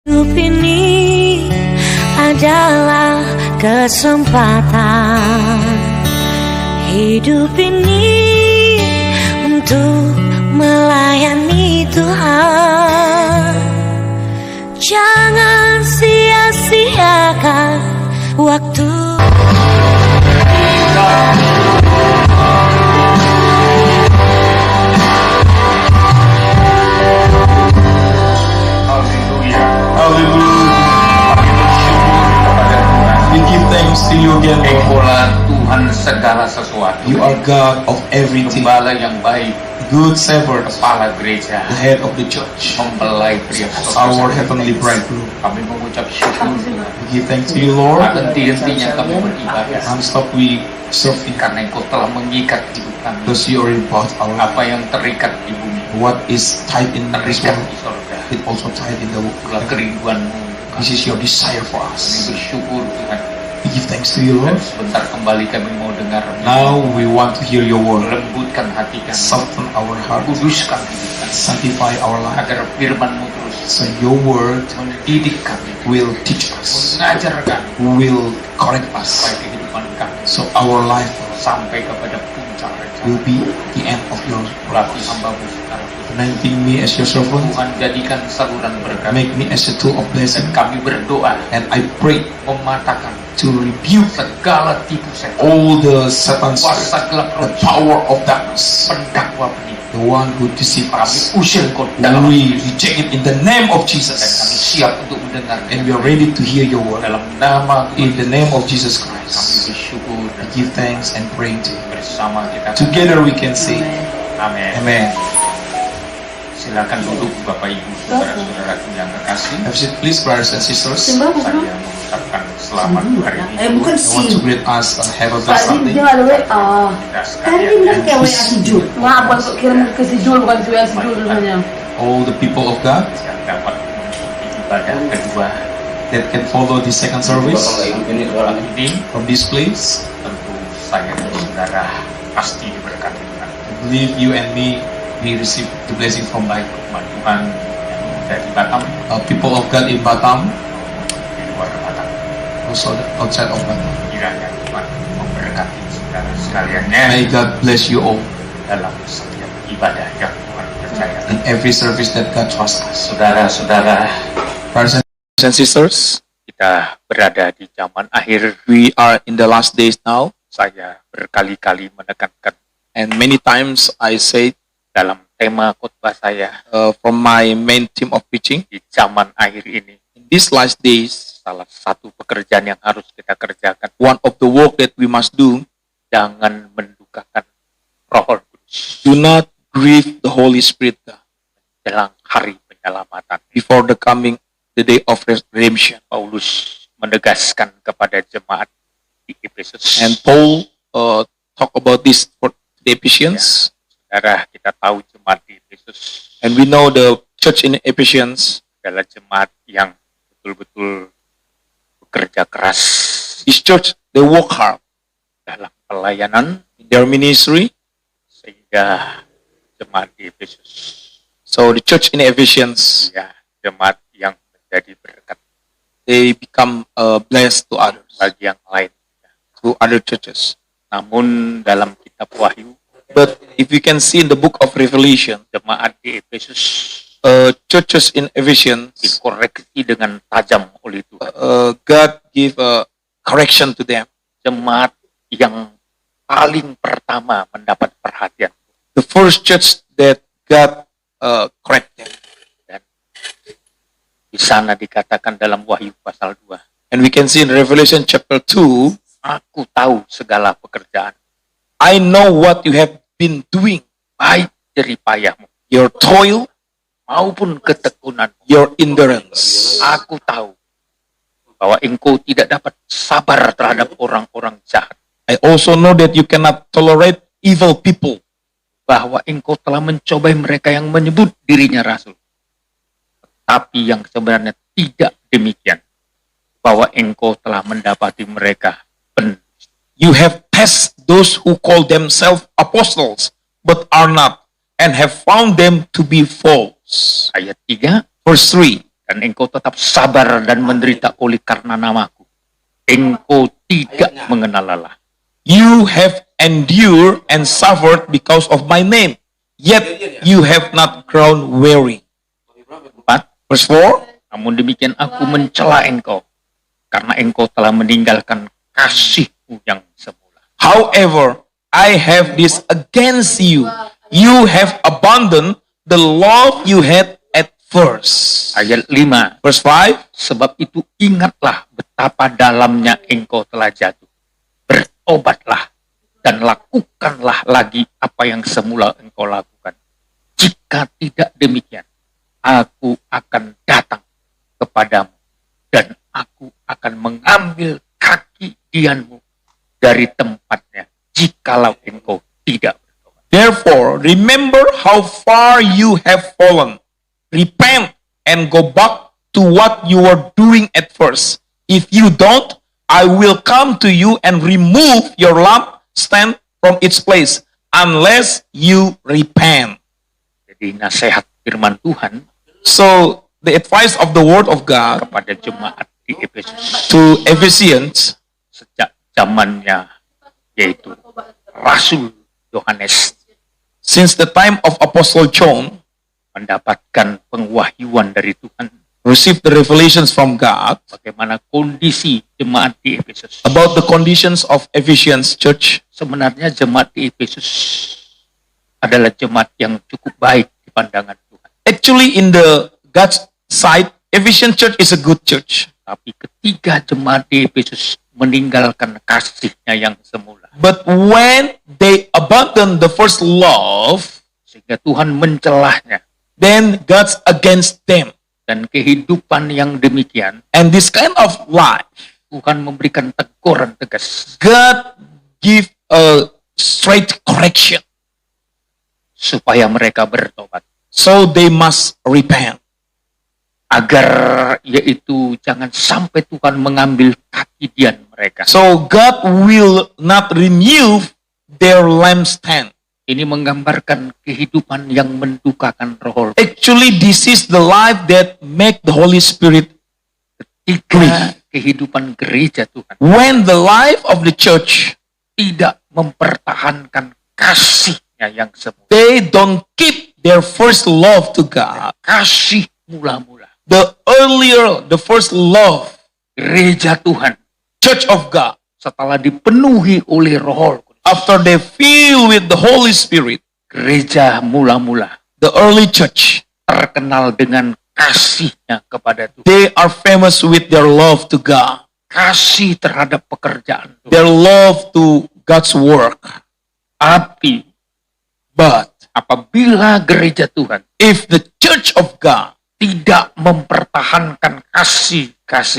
Hidup ini adalah kesempatan. Hidup ini untuk melayani Tuhan. Jangan sia-siakan waktu. We give thanks to you again, Lord. Engkaulah Tuhan segala sesuatu. You are God of everything. Gembala yang baik, Good Shepherd, kepala gereja, the head of the church, mempelai pria our heavenly bridegroom. Kami mengucap syukur We give thanks to you, Lord. henti-hentinya kami beribadah Non-stop we serve you karena Engkau telah mengikat hidup kami. because you are about our life. Apa yang terikat di bumi, What is tied in this terikat world, di sorga. it also tied in the Itulah world. kerinduan-Mu. This is your desire for Kami us. bersyukur Tuhan. We give thanks to you, Dan Lord. sebentar kembali kami mau dengar. Now we want to hear your word. Lembutkan hati kami, Soften our heart, kuduskan hidup kami, sanctify our life, agar firman-Mu terus so your word mendidik kami, will teach us, mengajar kami, will correct us, supaya kehidupan kami so our life sampai kepada puncak rencana. will be the end of your Latih purpose. hamba-Mu sekarang. Anointing me as your servant, Tuhan, jadikan saluran berkat. make me as a tool of blessing, Dan kami berdoa and I pray mematahkan to rebuke segala tipu setan, all the Satan's spirit, kuasa gelap the roh, power of darkness, pendakwa penipu. the one who deceives Kami us. usir kau dalam We reject it in the name of dan kami Jesus, siap untuk mendengar. and we are ready to hear your word. Dalam nama In the name of Jesus kami Christ, bersyukur dan we give thanks and pray to you. bersama kita. Together we can say, Amin. Amen. Silakan duduk Bapak Ibu, saudara-saudaraku yang kekasih. Have a seat, please, brothers and sisters. Saya mengucapkan selamat hari ini. bukan I want to sih. greet us and have a blessed Tadi Sunday. dia ada WA. Kita Tadi sekalian dia bilang kayak WA si Jul. Maaf, masuk kirim ke si Jul, bukan si WA si Jul namanya. All the people of God yang dapat mengikuti ibadah kedua that can follow the second service ini from this place. tentu saya dan saudara pasti diberkati Tuhan. I believe you and me, we receive the blessing from God. Firman Tuhan yang dari Batam, People of God in Batam, di luar Batam, also outside of Batam. kiranya Tuhan memberkati saudara sekaliannya May God bless you all dalam setiap ibadah yang Tuhan percaya. in every service that God trusts us. Saudara-saudara, Brothers and sisters, kita berada di zaman akhir. we are in the last days now, Saya berkali-kali menekankan and many times I say dalam tema khotbah saya, from my main theme of preaching, di zaman akhir ini, in these last days, salah satu pekerjaan yang harus kita kerjakan, one of the work that we must do, jangan mendukakan Roh Kudus do not grieve the Holy Spirit jelang hari penyelamatan. before the day of redemption. Paulus menegaskan kepada jemaat di Efesus. And Paul talk about this for the Ephesians, Saudara, kita tahu jemaat di Efesus and we know the church in Ephesians, adalah jemaat yang betul-betul bekerja keras this church, they work hard dalam pelayanan, in their ministry. sehingga jemaat di Efesus, So the church in Ephesians, ya, jemaat yang menjadi berkat they become blessed to others, bagi yang lain. to other churches. Namun dalam kitab Wahyu, But if you can see in the book of Revelation, jemaat di Efesus churches in Ephesians, dikoreksi dengan tajam oleh Tuhan. God give a correction to them. Jemaat yang paling pertama mendapat perhatian. The first church that God correct them. Dan di sana dikatakan dalam Wahyu pasal 2, And we can see in Revelation chapter 2, aku tahu segala pekerjaan, I know what you have been doing, baik jerih payahmu your toil, maupun ketekunan. your endurance. Aku tahu bahwa engkau tidak dapat sabar terhadap orang-orang jahat, I also know that you cannot tolerate evil people, bahwa engkau telah mencobai mereka yang menyebut dirinya rasul. Tapi yang sebenarnya tidak demikian, bahwa engkau telah mendapati mereka pendusta. you have tested those who call themselves apostles, but are not, and have found them to be false. Ayat 3, Verse 3, dan engkau tetap sabar dan menderita oleh karena namaku. Engkau tidak mengenal lelah. You have endured and suffered because of my name, yet you have not grown weary. 4. Verse 4. Namun demikian aku mencela engkau, karena engkau telah meninggalkan kasihmu yang semula. However, I have this against you. You have abandoned the love you had at first. Ayat 5. Verse 5. Sebab itu ingatlah betapa dalamnya engkau telah jatuh. Bertobatlah dan lakukanlah lagi apa yang semula engkau lakukan. Jika tidak demikian, aku akan datang kepadamu dan aku akan mengambil kaki dianmu dari tempatnya jikalau engkau tidak bertobat. Therefore, remember how far you have fallen. Repent and go back to what you were doing at first. If you don't, I will come to you and remove your lampstand from its place unless you repent. Jadi nasihat firman Tuhan So, the advice of the word of God kepada jemaat di Efesus to Ephesians sejak zamannya yaitu Rasul Yohanes since the time of Apostle John mendapatkan pengwahyuan dari Tuhan received the revelations from God bagaimana kondisi jemaat di Efesus. about the conditions of Ephesians church. Sebenarnya jemaat di Efesus adalah jemaat yang cukup baik di pandangan Tuhan. Actually, in the God's side, Ephesians church is a good church. Tapi ketika jemaat di Efesus meninggalkan kasihnya yang semula, But when they abandon the first love, sehingga Tuhan mencelahnya, then God's against them. dan kehidupan yang demikian, And this kind of life, Tuhan memberikan teguran tegas God give a straight correction. supaya mereka bertobat. So they must repent. Agar yaitu jangan sampai Tuhan mengambil kaki dian mereka. So God will not remove their lampstand. Ini menggambarkan kehidupan yang mendukakan Roh. Actually, this is the life that make the Holy Spirit. Ketika kehidupan gereja Tuhan When the life of the church, tidak mempertahankan kasihnya yang semula, they don't keep their first love to God. kasih mula-mula, The first love, gereja Tuhan church of God, setelah dipenuhi oleh Roh Kudus, after they fill with the Holy Spirit, gereja mula-mula the early church, terkenal dengan kasihnya kepada Tuhan, they are famous with their love to God, kasih terhadap pekerjaan Tuhan. their love to God's work. Tapi But apabila gereja Tuhan if the church of God, tidak mempertahankan kasih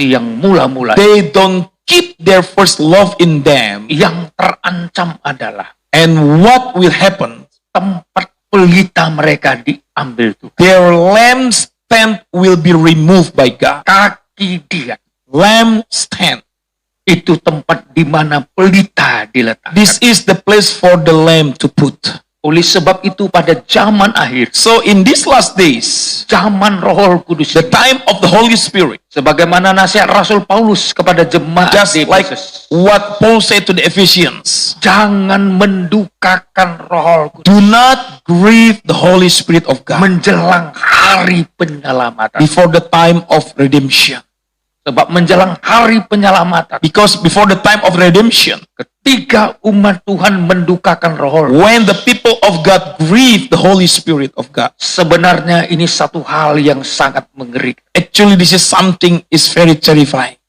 yang mula-mula, they don't keep their first love in them, yang terancam adalah and what will happen? tempat pelita mereka diambil Tuhan. Their lampstand will be removed by God. Kaki dia Lampstand. itu tempat di mana pelita diletakkan. This is the place for the lamb to put. Oleh sebab itu pada zaman akhir, So in these last days, zaman Roh Kudus, the time of the Holy Spirit, sebagaimana nasihat Rasul Paulus kepada jemaat just di like Efesus, what Paul said to the Ephesians, jangan mendukakan Roh Kudus do not grieve the Holy Spirit of God menjelang hari penyelamatan. before the time of redemption. Sebab menjelang hari penyelamatan, Because before the time of redemption, ketika umat Tuhan mendukakan Roh, when the people of God grieve the Holy Spirit of God, sebenarnya ini satu hal yang sangat mengerikan. actually this is something is very terrifying.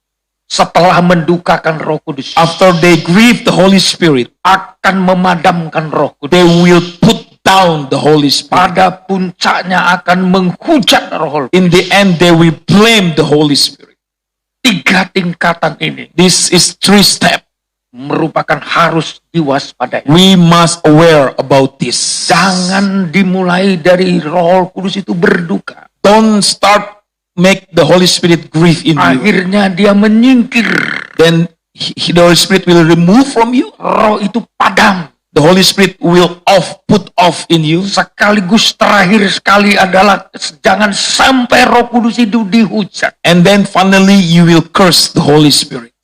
Setelah mendukakan Roh Kudus, After they grieve the Holy Spirit, akan memadamkan Roh Kudus. they will put down the Holy Spirit. Pada puncaknya akan menghujat Roh. In the end, they will blame the Holy Spirit. 3 tingkatan ini This is 3 steps. merupakan harus diwaspadai. We must aware about this. Jangan dimulai dari Roh Kudus itu berduka, Don't start make the Holy Spirit grieve in you. akhirnya dia menyingkir, Then the Holy Spirit will remove from you. roh itu padam, the Holy Spirit will put off in you. Sekaligus terakhir sekali adalah jangan sampai Roh Kudus itu dihujat. And then finally you will curse the Holy Spirit.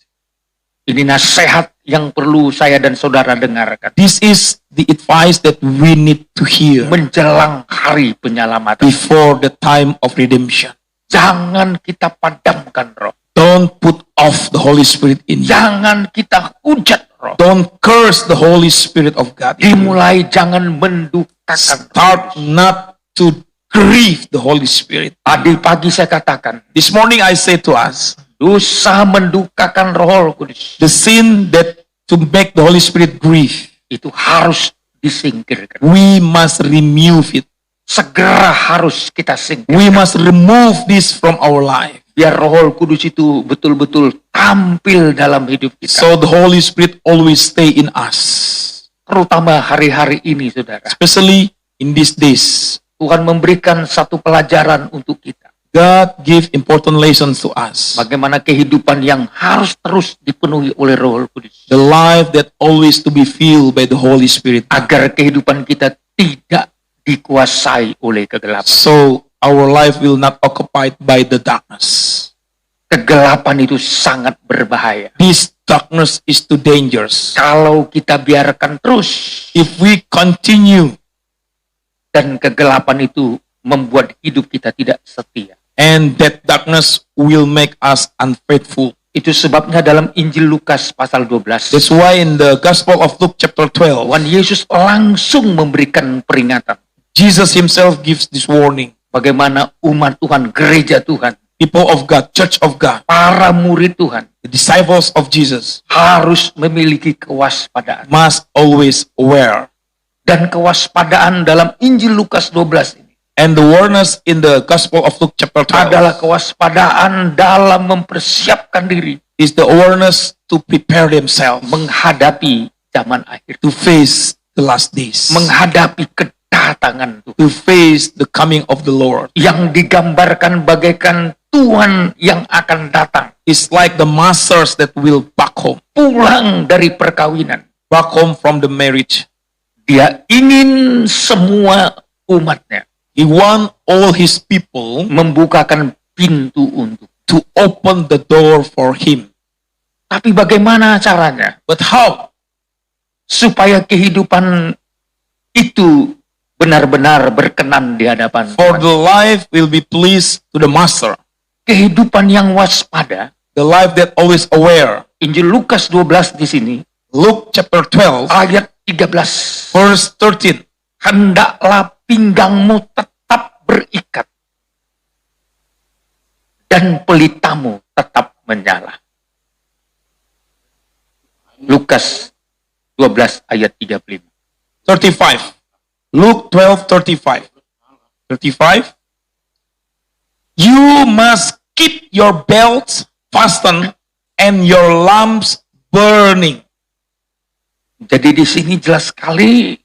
Ini nasihat yang perlu saya dan saudara dengarkan. This is the advice that we need to hear Menjelang hari penyelamatan. before the time of redemption. Jangan kita padamkan roh. Don't put off the Holy Spirit in you. Jangan kita hujat roh. Don't curse the Holy Spirit of God. Dimulai jangan mendukakan Start roh. not to grieve the Holy Spirit. Tadi pagi saya katakan, This morning I say to us, dosa mendukakan Roh Kudus the sin that to make the Holy Spirit grieve, itu harus disingkirkan. we must remove it. Segera harus kita singkirkan. We must remove this from our life. Biar Roh Kudus itu betul-betul tampil dalam hidup kita. So the Holy Spirit always stay in us. Terutama hari-hari ini, saudara. Especially in these days. Tuhan memberikan satu pelajaran untuk kita. God give important lessons to us. Bagaimana kehidupan yang harus terus dipenuhi oleh Roh Kudus. The life that always to be filled by the Holy Spirit. Agar kehidupan kita tidak dikuasai oleh kegelapan. So our life will not occupied by the darkness. Kegelapan itu sangat berbahaya. This darkness is too dangerous. Kalau kita biarkan terus, If we continue dan kegelapan itu membuat hidup kita tidak setia. and that darkness will make us unfaithful. Itu sebabnya dalam Injil Lukas pasal 12, That's why in the Gospel of Luke chapter 12, Tuhan Yesus langsung memberikan peringatan. Jesus himself gives this warning. Bagaimana umat Tuhan, gereja Tuhan, People of God, church of God, para murid Tuhan the disciples of Jesus harus memiliki kewaspadaan. must always aware. Dan kewaspadaan dalam Injil Lukas 12 ini And the awareness in the Gospel of Luke chapter 12 adalah kewaspadaan dalam mempersiapkan diri is the awareness to prepare themselves menghadapi zaman akhir, to face the last days, menghadapi kedatangan Tuhan. to face the coming of the Lord. Yang digambarkan bagaikan Tuhan yang akan datang, It's like the masters that will back home dari perkawinan. from the marriage. Dia ingin semua umatnya He want all his people membukakan pintu untuk. to open the door for him. Tapi bagaimana caranya But how? supaya kehidupan itu benar-benar berkenan di hadapan For Tuhan? the life will be pleased to the master. Kehidupan yang waspada. The life that always aware. Injil Lukas 12 di sini Luke chapter 12 ayat 13. verse 13. Hendaklah pinggangmu tetap berikat dan pelitamu tetap menyala. Lukas 12 ayat 35. 35. Luke 12:35. 35. You must keep your belts fastened and your lamps burning. Jadi di sini jelas sekali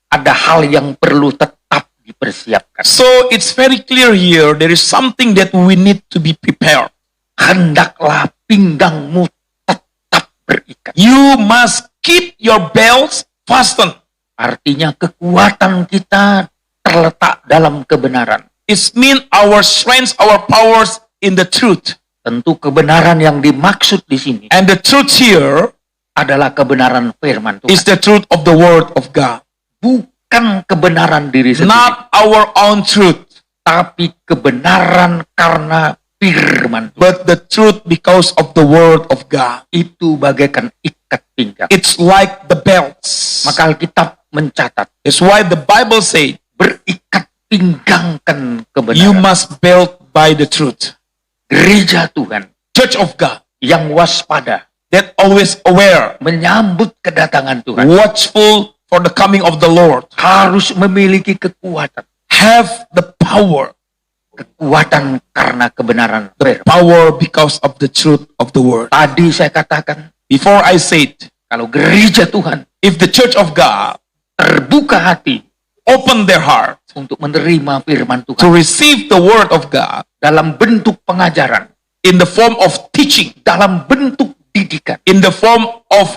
ada hal yang perlu tetap dipersiapkan. So it's very clear here there is something that we need to be prepared. Hendaklah pinggangmu tetap berikat. You must keep your belts fastened. Artinya kekuatan kita terletak dalam kebenaran. It means our strength, our powers in the truth. Tentu kebenaran yang dimaksud di sini And the truth here adalah kebenaran firman Tuhan. is the truth of the word of God. Bukan kebenaran diri sendiri, Not our own truth, tapi kebenaran karena firman Tuhan. but the truth because of the word of God. Itu bagaikan ikat pinggang. It's like the belts. Maka Alkitab mencatat, That's why the Bible says berikat pinggangkan you kebenaran. must belt by the truth. Gereja Tuhan Church of God yang waspada, that always aware, menyambut kedatangan Tuhan, watchful for the coming of the Lord, harus memiliki kekuatan. have the power, Kekuatan karena kebenaran firman. power because of the truth of the word. Tadi saya katakan, Before I said, kalau gereja Tuhan if the church of God terbuka hati open their heart untuk menerima firman to Tuhan receive the word of God dalam bentuk pengajaran, in the form of teaching, dalam bentuk didikan, in the form of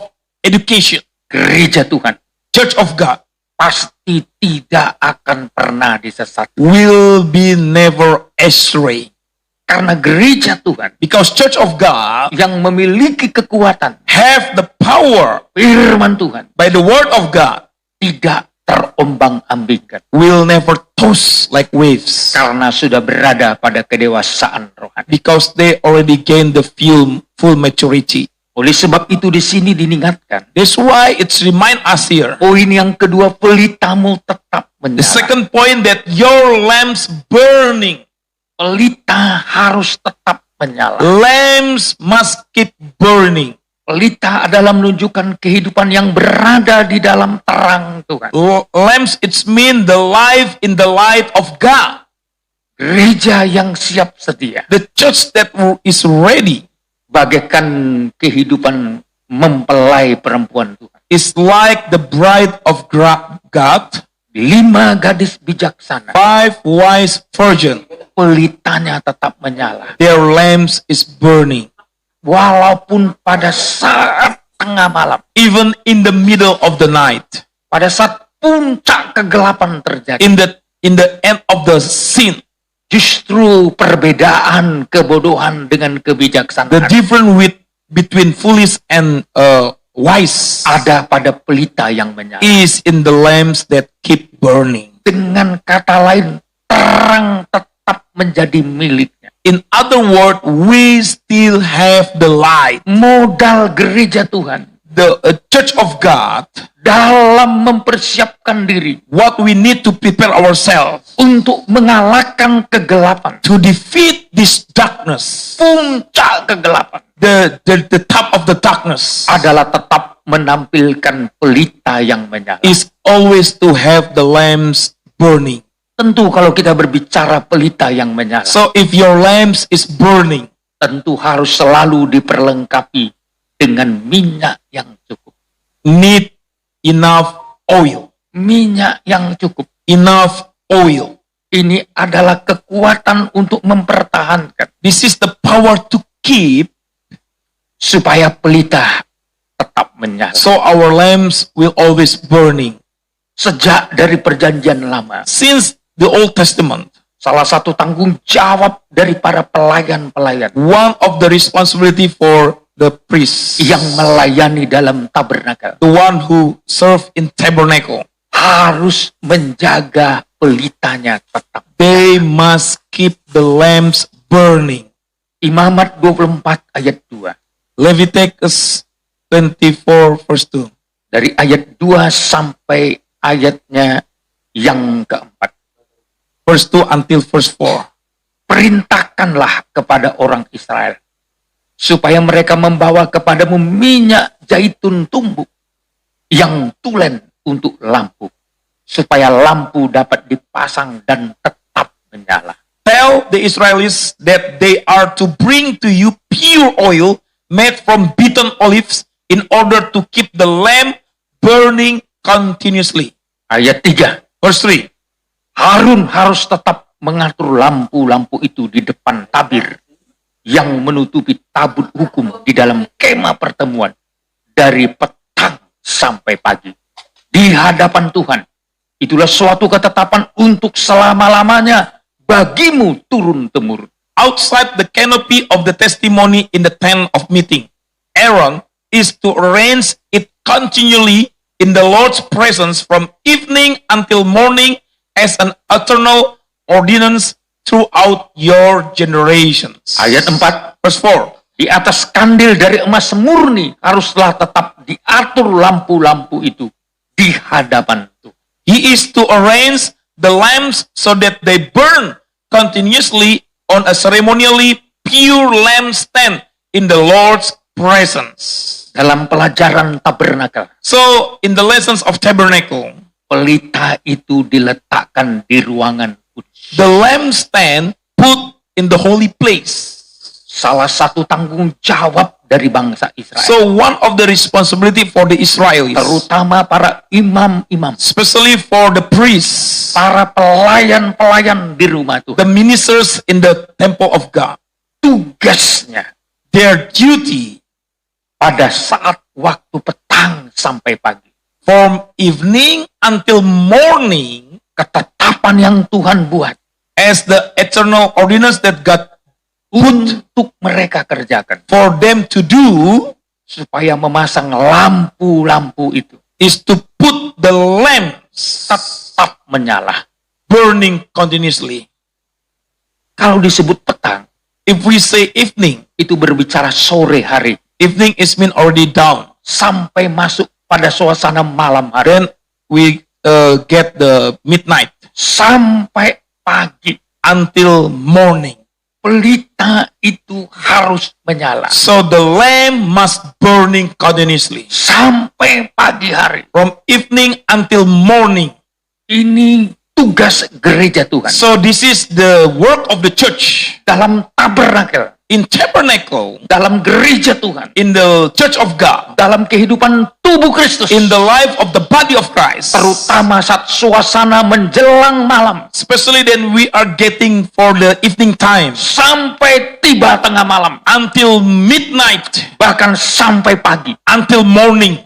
education, gereja Tuhan church of God pasti tidak akan pernah disesatkan. will be never astray. Karena gereja Tuhan Because church of God yang memiliki kekuatan have the power firman Tuhan by the word of God tidak terombang-ambingkan. will never toss like waves. Karena sudah berada pada kedewasaan rohani. Because they already gained the full maturity. Oleh sebab itu di sini diingatkan. That's why it's remind us here. Poin yang kedua, pelitamu tetap The menyala. second point, that your lamps burning. Pelita harus tetap menyala. Lamps must keep burning. Pelita adalah menunjukkan kehidupan yang berada di dalam terang Tuhan. Lamps, it's mean the life in the light of God. Gereja yang siap sedia. The church that is ready Bagaikan kehidupan mempelai perempuan Tuhan. is like the bride of God, 5 gadis bijaksana. 5 wise virgins. Pelitanya tetap menyala. Their lamps is burning. Walaupun pada saat tengah malam. Even in the middle of the night. Pada saat puncak kegelapan terjadi. In the end of the scene. Justru perbedaan kebodohan dengan The kebijaksanaan difference between foolish and wise ada pada pelita yang menyala. is in the lamps that keep burning. Dengan kata lain, terang tetap menjadi miliknya. In other words, we still have the light. Modal gereja Tuhan The church of God, dalam mempersiapkan diri what we need to prepare ourselves untuk mengalahkan kegelapan, to defeat this darkness, puncak kegelapan the top of the darkness, adalah tetap menampilkan pelita yang menyala. is always to have the lamps burning. Tentu kalau kita berbicara pelita yang menyala, So if your lamps is burning, tentu harus selalu diperlengkapi dengan minyak yang cukup. need enough oil. Minyak yang cukup. Enough oil. Ini adalah kekuatan untuk mempertahankan This is the power to keep, supaya pelita tetap menyala. so our lamps will always burning. Sejak dari perjanjian lama, Since the Old Testament, salah satu tanggung jawab dari para pelayan-pelayan one of the responsibility for the priests, yang melayani dalam tabernakel, the one who serve in tabernacle, harus menjaga pelitanya tetap. they must keep the lamps burning. Imamat 24 ayat 2. Leviticus 24 verse 2. Dari ayat 2 sampai ayatnya yang keempat. Verse 2 until verse 4. Perintahkanlah kepada orang Israel supaya mereka membawa kepadamu minyak zaitun tumbuk yang tulen untuk lampu, supaya lampu dapat dipasang dan tetap menyala. Tell the Israelites that they are to bring to you pure oil made from beaten olives in order to keep the lamp burning continuously. Ayat 3. Verse 3. Harun harus tetap mengatur lampu-lampu itu di depan tabir yang menutupi tabut hukum di dalam kemah pertemuan dari petang sampai pagi. Di hadapan Tuhan, itulah suatu ketetapan untuk selama-lamanya bagimu turun-temurun. Outside the canopy of the testimony in the tent of meeting, Aaron is to arrange it continually in the Lord's presence from evening until morning as an eternal ordinance throughout your generations. Ayat 4. Verse 4. Di atas kandil dari emas murni haruslah tetap diatur lampu-lampu itu di hadapan Tuhan. He is to arrange the lamps so that they burn continuously on a ceremonially pure lampstand in the Lord's presence. Dalam pelajaran tabernakel, So, in the lessons of tabernacle, pelita itu diletakkan di ruangan kudus. the lampstand put in the holy place. Salah satu tanggung jawab dari bangsa Israel, So, one of the responsibility for the Israelis, terutama para imam-imam, especially for the priests, para pelayan-pelayan di rumah Tuhan, the ministers in the temple of God, tugasnya their duty pada saat waktu petang sampai pagi, from evening until morning, ketetapan yang Tuhan buat as the eternal ordinance that God put untuk mereka kerjakan, for them to do, supaya memasang lampu-lampu itu is to put the lamps tetap menyala. burning continuously. Kalau disebut petang, If we say evening, itu berbicara sore hari, evening is mean already down. sampai masuk pada suasana malam hari, Then we get the midnight sampai pagi. until morning. Pelita itu harus menyala So the lamp must burning continuously sampai pagi hari. from evening until morning. Ini tugas gereja Tuhan. So this is the work of the church Dalam tabernakel, in tabernacle, dalam gereja Tuhan, in the church of God, dalam kehidupan tubuh Kristus, in the life of the body of Christ. terutama saat suasana menjelang malam Especially then we are getting for the evening time sampai tiba tengah malam, until midnight, bahkan sampai pagi. until morning.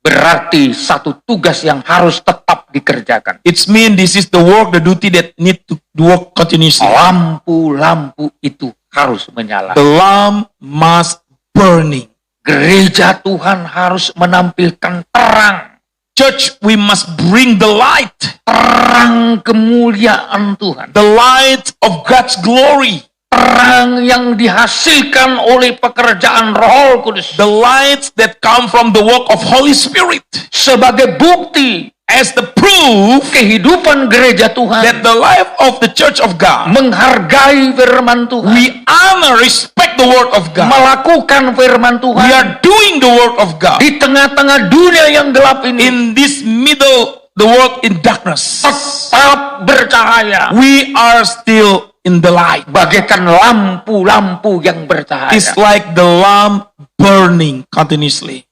Berarti satu tugas yang harus tetap dikerjakan. It's mean this is the work, the duty that need to work continuously. Lampu-lampu itu harus menyala. The lamp must burning. Gereja Tuhan harus menampilkan terang. Church, we must bring the light, Terang kemuliaan Tuhan. the light of God's glory, Terang yang dihasilkan oleh pekerjaan Roh Kudus. the lights that come from the work of Holy Spirit, Sebagai bukti as the proof kehidupan gereja Tuhan that the life of the church of God, menghargai firman Tuhan, we honor, respect the word of God. melakukan firman We Tuhan are doing the work of God di tengah-tengah dunia yang gelap ini, in this middle, the work in darkness. tetap bercahaya. We are still in the light. Bagaikan lampu-lampu yang bercahaya. It's like the lamp burning continuously.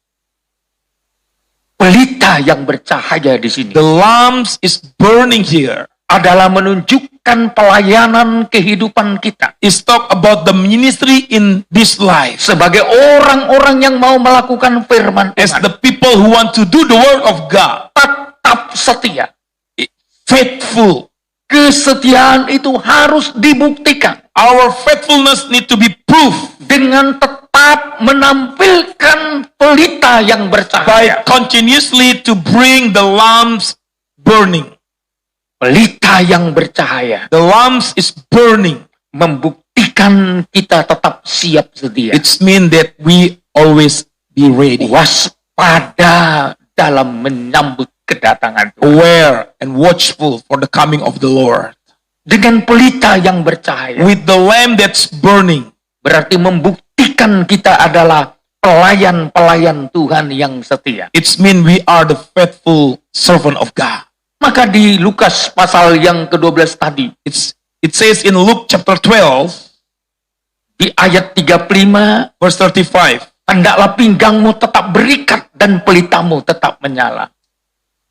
Pelita yang bercahaya di sini The lamps is burning here. adalah menunjukkan pelayanan kehidupan kita It's talk about the ministry in this life. sebagai orang-orang yang mau melakukan firman As Tuhan. the people who want to do the work of God, Tetap setia. faithful. Kesetiaan itu harus dibuktikan Our faithfulness need to be proved dengan tetap menampilkan pelita yang by bercahaya. continuously to bring the lamps burning. Pelita yang bercahaya The lamps is burning. membuktikan kita tetap siap sedia. It's mean that we always be ready, Waspada dalam menyambut kedatangan Tuhan. aware and watchful for the coming of the Lord. Dengan pelita yang bercahaya, With the lamp that's burning, berarti membuktikan kita adalah pelayan-pelayan Tuhan yang setia. it's mean we are the faithful servant of God. Maka di Lukas pasal yang ke-12 tadi, It says in Luke chapter 12, di ayat 35, verse 35, hendaklah pinggangmu tetap berikat dan pelitamu tetap menyala.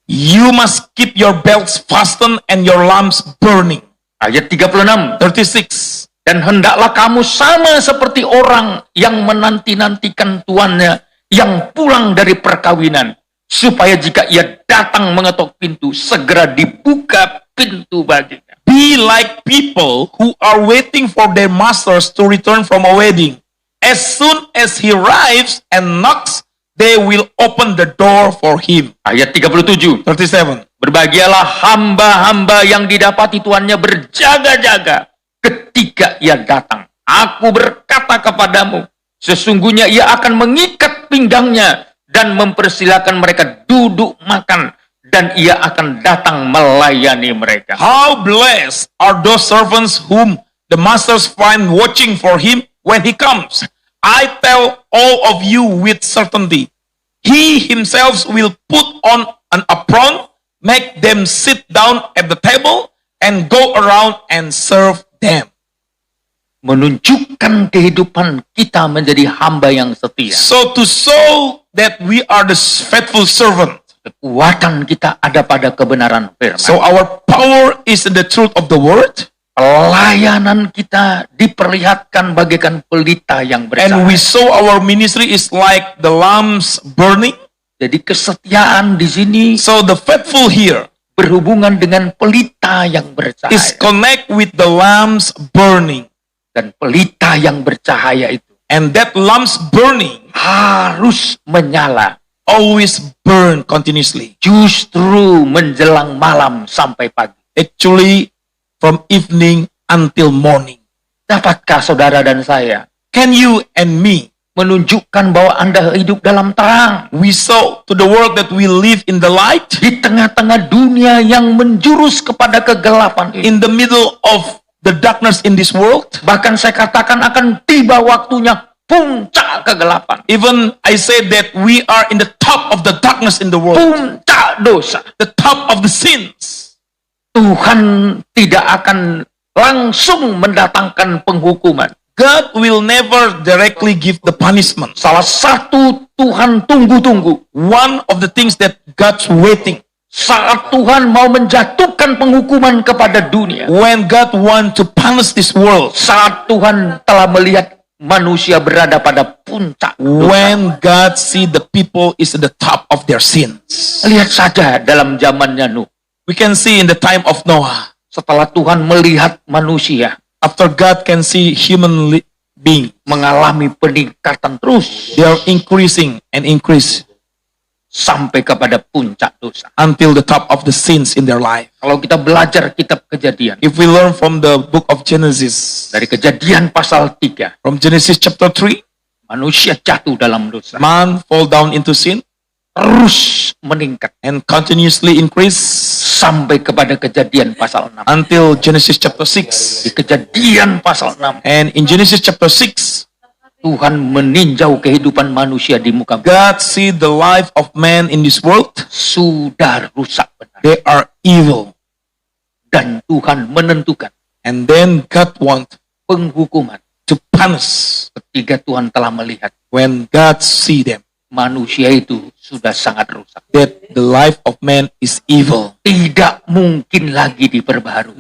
you must keep your belts fastened and your lamps burning. Ayat 36, 36, dan hendaklah kamu sama seperti orang yang menanti-nantikan tuannya yang pulang dari perkawinan, supaya jika ia datang mengetok pintu, segera dibuka pintu baginya. be like people who are waiting for their masters to return from a wedding. As soon as he arrives and knocks, they will open the door for him. Ayat 37, 37, berbahagialah hamba-hamba yang didapati tuannya berjaga-jaga ketika ia datang. Aku berkata kepadamu, sesungguhnya ia akan mengikat pinggangnya dan mempersilakan mereka duduk makan, dan ia akan datang melayani mereka. how blessed are those servants whom the masters find watching for him when he comes. I tell all of you with certainty, he himself will put on an apron, make them sit down at the table, and go around and serve them. Menunjukkan kehidupan kita menjadi hamba yang setia. So to show that we are the faithful servant, Kekuatan kita ada pada kebenaran firman. so our power is in the truth of the word, Pelayanan kita diperlihatkan bagaikan pelita yang and we bercahaya. show our ministry is like the lamps burning. Jadi kesetiaan di sini So the faithful here berhubungan dengan pelita yang is bercahaya. connect with the lamps burning. Dan pelita yang bercahaya itu And that lamps burning harus menyala always burn continuously. justru menjelang malam sampai pagi. Actually, from evening until morning. Dapatkah saudara dan saya Can you and me, menunjukkan bahwa Anda hidup dalam terang we saw to the world that we live in the light, di tengah-tengah dunia yang menjurus kepada kegelapan ini? in the middle of the darkness in this world? Bahkan saya katakan akan tiba waktunya puncak kegelapan, Even I say that we are in the top of the darkness in the world, puncak dosa. the top of the sins. Tuhan tidak akan langsung mendatangkan penghukuman. God will never directly give the punishment. Salah satu Tuhan tunggu-tunggu One of the things that God's waiting, saat Tuhan mau menjatuhkan penghukuman kepada dunia, when God want to punish this world, saat Tuhan telah melihat manusia berada pada puncak dosa. when God see the people is at the top of their sins. Lihat saja dalam zamannya Nuh, We can see in the time of Noah, setelah Tuhan melihat manusia after God can see human being, mengalami peningkatan terus they are increasing and increase sampai kepada puncak dosa. until the top of the sins in their life. Kalau kita belajar kitab Kejadian, If we learn from the book of Genesis, dari Kejadian pasal 3, from Genesis chapter 3, manusia jatuh dalam dosa, man fall down into sin terus meningkat and continuously increase sampai kepada Kejadian pasal 6. until Genesis chapter Di 6. Kejadian pasal 6, And in Genesis chapter 6, Tuhan meninjau kehidupan manusia di muka bumi. God see the life of man in this world. Sudah rusak benar. They are evil. Dan Tuhan menentukan And then God want penghukuman to punish ketika Tuhan telah melihat when God see them, manusia itu sudah sangat rusak. that the life of man is evil. Tidak mungkin lagi diperbaharui.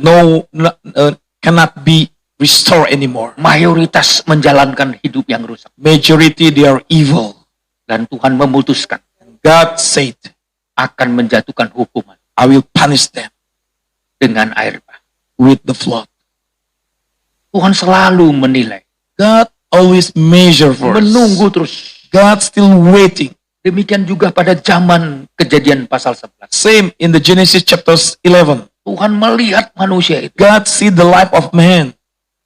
Cannot be restored anymore. Mayoritas menjalankan hidup yang rusak. Majority, they are evil. Dan Tuhan memutuskan God said, akan menjatuhkan hukuman I will punish them dengan air bah. with the flood. Tuhan selalu menilai, God always measure for us. menunggu terus. God still waiting. Demikian juga pada zaman Kejadian pasal 11. Same in the Genesis chapter 11. Tuhan melihat manusia itu God see the life of man.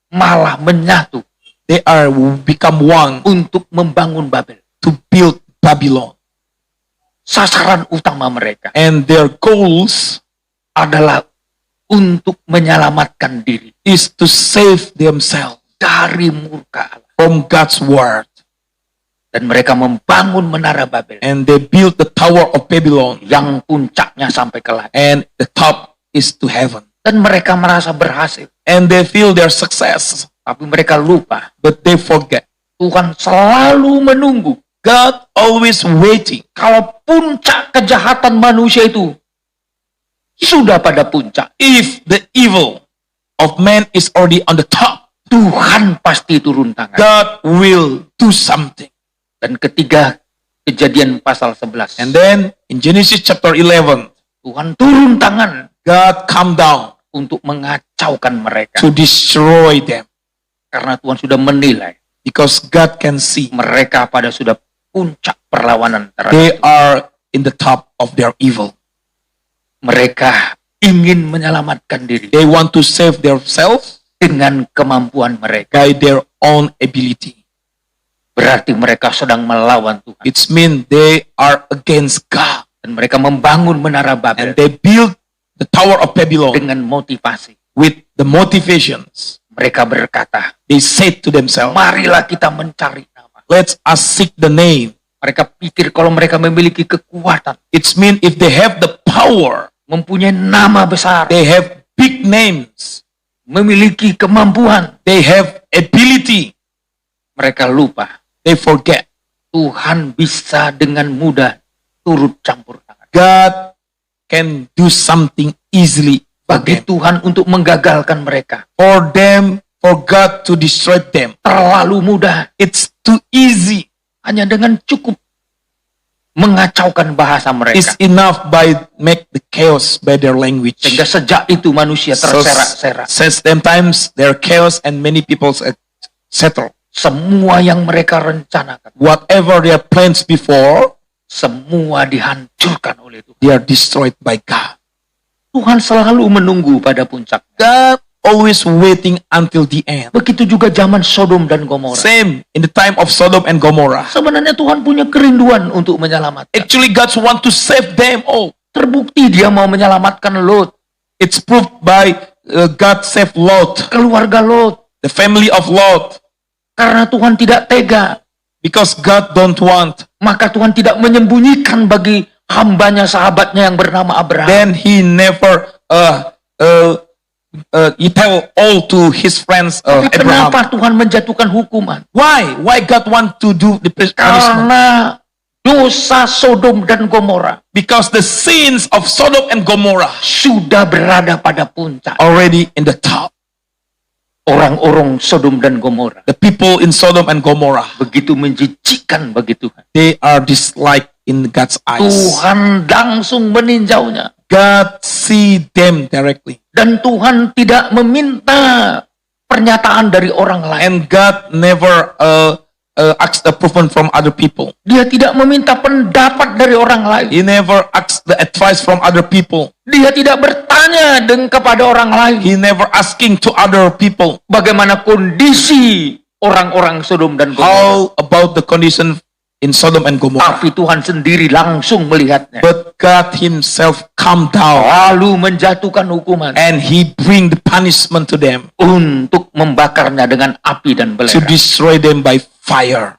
malah menyatu They are become one untuk membangun Babel. to build Babylon. Sasaran utama mereka And their goals adalah untuk menyelamatkan diri is to save themselves dari murka Allah. from God's word. Dan mereka membangun menara Babel And they built the Tower of Babylon. yang puncaknya sampai ke langit. And the top is to heaven. Dan mereka merasa berhasil. And they feel their success. Tapi mereka lupa, But they forget. Tuhan selalu menunggu. God always waiting. Kalau puncak kejahatan manusia itu sudah pada puncak, If the evil of man is already on the top, Tuhan pasti turun tangan. God will do something. Dan ketiga, Kejadian pasal 11. And then in Genesis chapter 11, Tuhan turun tangan God come down untuk mengacaukan mereka. to destroy them. Karena Tuhan sudah menilai Because God can see mereka pada sudah puncak perlawanan terhadap they are in the top of their evil. mereka ingin menyelamatkan diri They want to save themselves dengan kemampuan mereka. by their own ability. Berarti mereka sedang melawan Tuhan. It means they are against God. Dan mereka membangun menara And Babel they build the Tower of Babylon dengan motivasi. with the motivations. Mereka berkata, They said to themselves, marilah kita mencari nama. let's us seek the name. Mereka pikir kalau mereka memiliki kekuatan, It means if they have the power, mempunyai nama besar, they have big names, memiliki kemampuan, they have ability, mereka lupa they forget. Tuhan bisa dengan mudah turut campur tangan. God can do something easily for Bagi them. Tuhan untuk menggagalkan mereka For them, for God to destroy them. terlalu mudah. It's too easy. Hanya dengan cukup mengacaukan bahasa is mereka. enough by make the chaos by their language. Sehingga sejak itu manusia So, terserak-serak. since them times there chaos and many people settle. Semua yang mereka rencanakan, Whatever their plans before, semua dihancurkan oleh Tuhan. they are destroyed by God. Tuhan selalu menunggu pada puncak. God always waiting until the end. Begitu juga zaman Sodom dan Gomora. Same in the time of Sodom and Gomorrah. Sebenarnya Tuhan punya kerinduan untuk menyelamatkan. Actually, God want to save them all. Terbukti dia mau menyelamatkan Lot, It's proved by God saved Lot, keluarga Lot. the family of Lot, Karena Tuhan tidak tega, because God don't want. maka Tuhan tidak menyembunyikan bagi hambanya, sahabatnya yang bernama Abraham. Then He never He tell all to His friends Tapi Abraham. kenapa Tuhan menjatuhkan hukuman? Why? Why God want to do the punishment? Karena dosa Sodom dan Gomora Because the sins of Sodom and Gomorrah sudah berada pada puncak. already in the top. Orang-orang Sodom dan Gomora The people in Sodom and Gomorrah, begitu menjijikkan bagi Tuhan. they are disliked in God's eyes. Tuhan langsung meninjaunya. God see them directly. Dan Tuhan tidak meminta pernyataan dari orang lain. And God never asks approval from other people. Dia tidak meminta pendapat dari orang lain. He never asks the advice from other people. Dia tidak bertanya kepada orang lain. He never asking to other people. Bagaimana kondisi orang-orang Sodom dan Gomora. How about the condition in Sodom and Gomorrah? Tapi Tuhan sendiri langsung melihatnya. But God Himself come down Lalu menjatuhkan hukuman. and He bring the punishment to them Untuk membakarnya dengan api dan to belerang. destroy them by fire.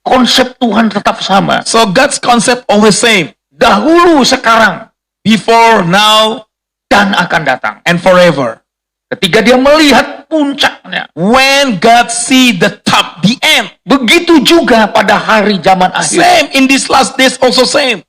Konsep Tuhan tetap sama. So God's concept always same. Dahulu, sekarang, Before, now, dan akan datang. and forever. Ketika dia melihat puncaknya. When God see the top, the end. Begitu juga pada hari zaman akhir. Same in these last days also same.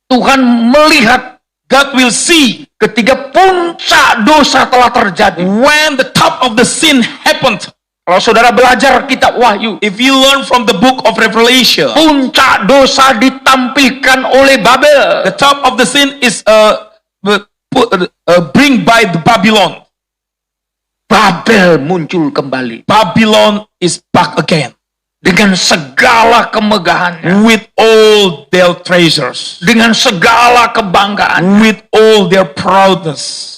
Tuhan melihat God will see ketika puncak dosa telah terjadi. when the top of the sin happened. Kalau saudara belajar kitab Wahyu, If you learn from the book of Revelation, puncak dosa ditampilkan oleh Babel. the top of the sin is bring by the Babylon. Babel muncul kembali Babylon is back again dengan segala kemegahannya, with all their treasures, dengan segala kebanggaan. with all their proudness.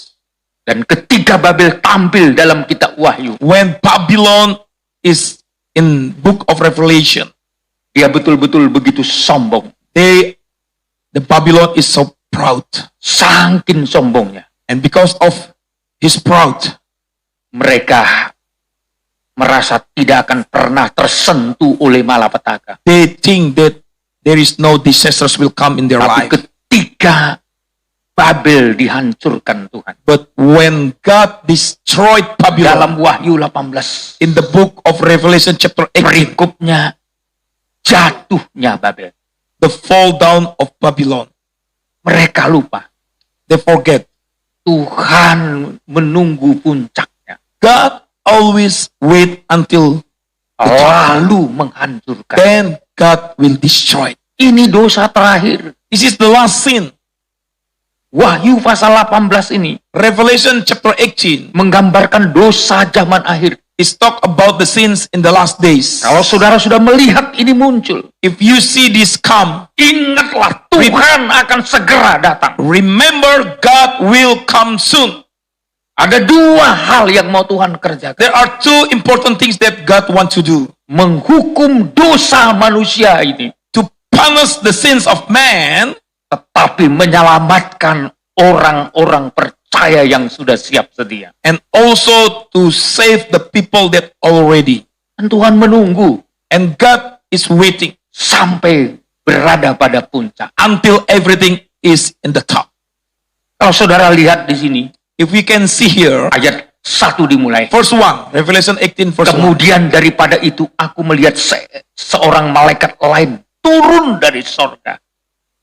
Dan ketika Babel tampil dalam kitab Wahyu, When Babylon is in book of Revelation, dia betul-betul begitu sombong. the Babylon is so proud, Saking sombongnya, and because of his proud, mereka merasa tidak akan pernah tersentuh oleh malapetaka. they think that there is no disasters will come in their Tapi life. ketika Babel dihancurkan Tuhan, But when God destroyed Babylon dalam Wahyu 18, in the book of Revelation chapter 18, berikutnya jatuhnya Babel. the fall down of Babylon, Mereka lupa they forget. Tuhan menunggu puncaknya, God always wait until lalu menghancurkan. then God will destroy. Ini dosa terakhir. This is the last sin. Wahyu pasal 18 ini Revelation chapter 18 menggambarkan dosa zaman akhir. is talk about the sins in the last days. Kalau saudara sudah melihat ini muncul, If you see this come, ingatlah Tuhan akan segera datang. remember God will come soon. Ada dua hal yang mau Tuhan kerjakan. There are two important things that God wants to do. Menghukum dosa manusia ini, To punish the sins of man, tetapi menyelamatkan orang-orang percaya yang sudah siap sedia. and also to save the people that already. Dan Tuhan menunggu And God is waiting sampai berada pada puncak. until everything is in the top. Kalau saudara lihat di sini, If we can see here, ayat 1 dimulai. verse 1, Revelation 18 verse 1. Kemudian daripada itu aku melihat seorang malaikat lain turun dari sorga.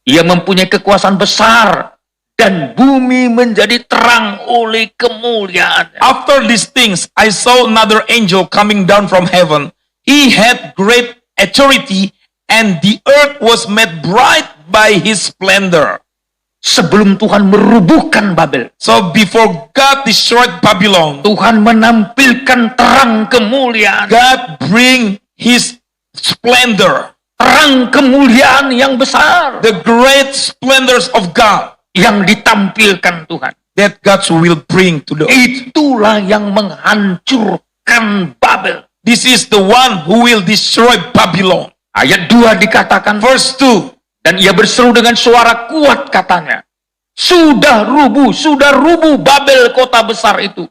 Ia mempunyai kekuasaan besar dan bumi menjadi terang oleh kemuliaannya. After these things, I saw another angel coming down from heaven. He had great authority, and the earth was made bright by his splendor. Sebelum Tuhan merubuhkan Babel, So before God destroyed Babylon, Tuhan menampilkan terang kemuliaan. God bring his splendor, Terang kemuliaan yang besar the great splendors of God yang ditampilkan Tuhan. that God will bring to the earth. Itulah yang menghancurkan Babel. This is the one who will destroy Babylon. Ayat 2 dikatakan, Verse 2. dan ia berseru dengan suara kuat katanya, sudah rubuh Babel kota besar itu.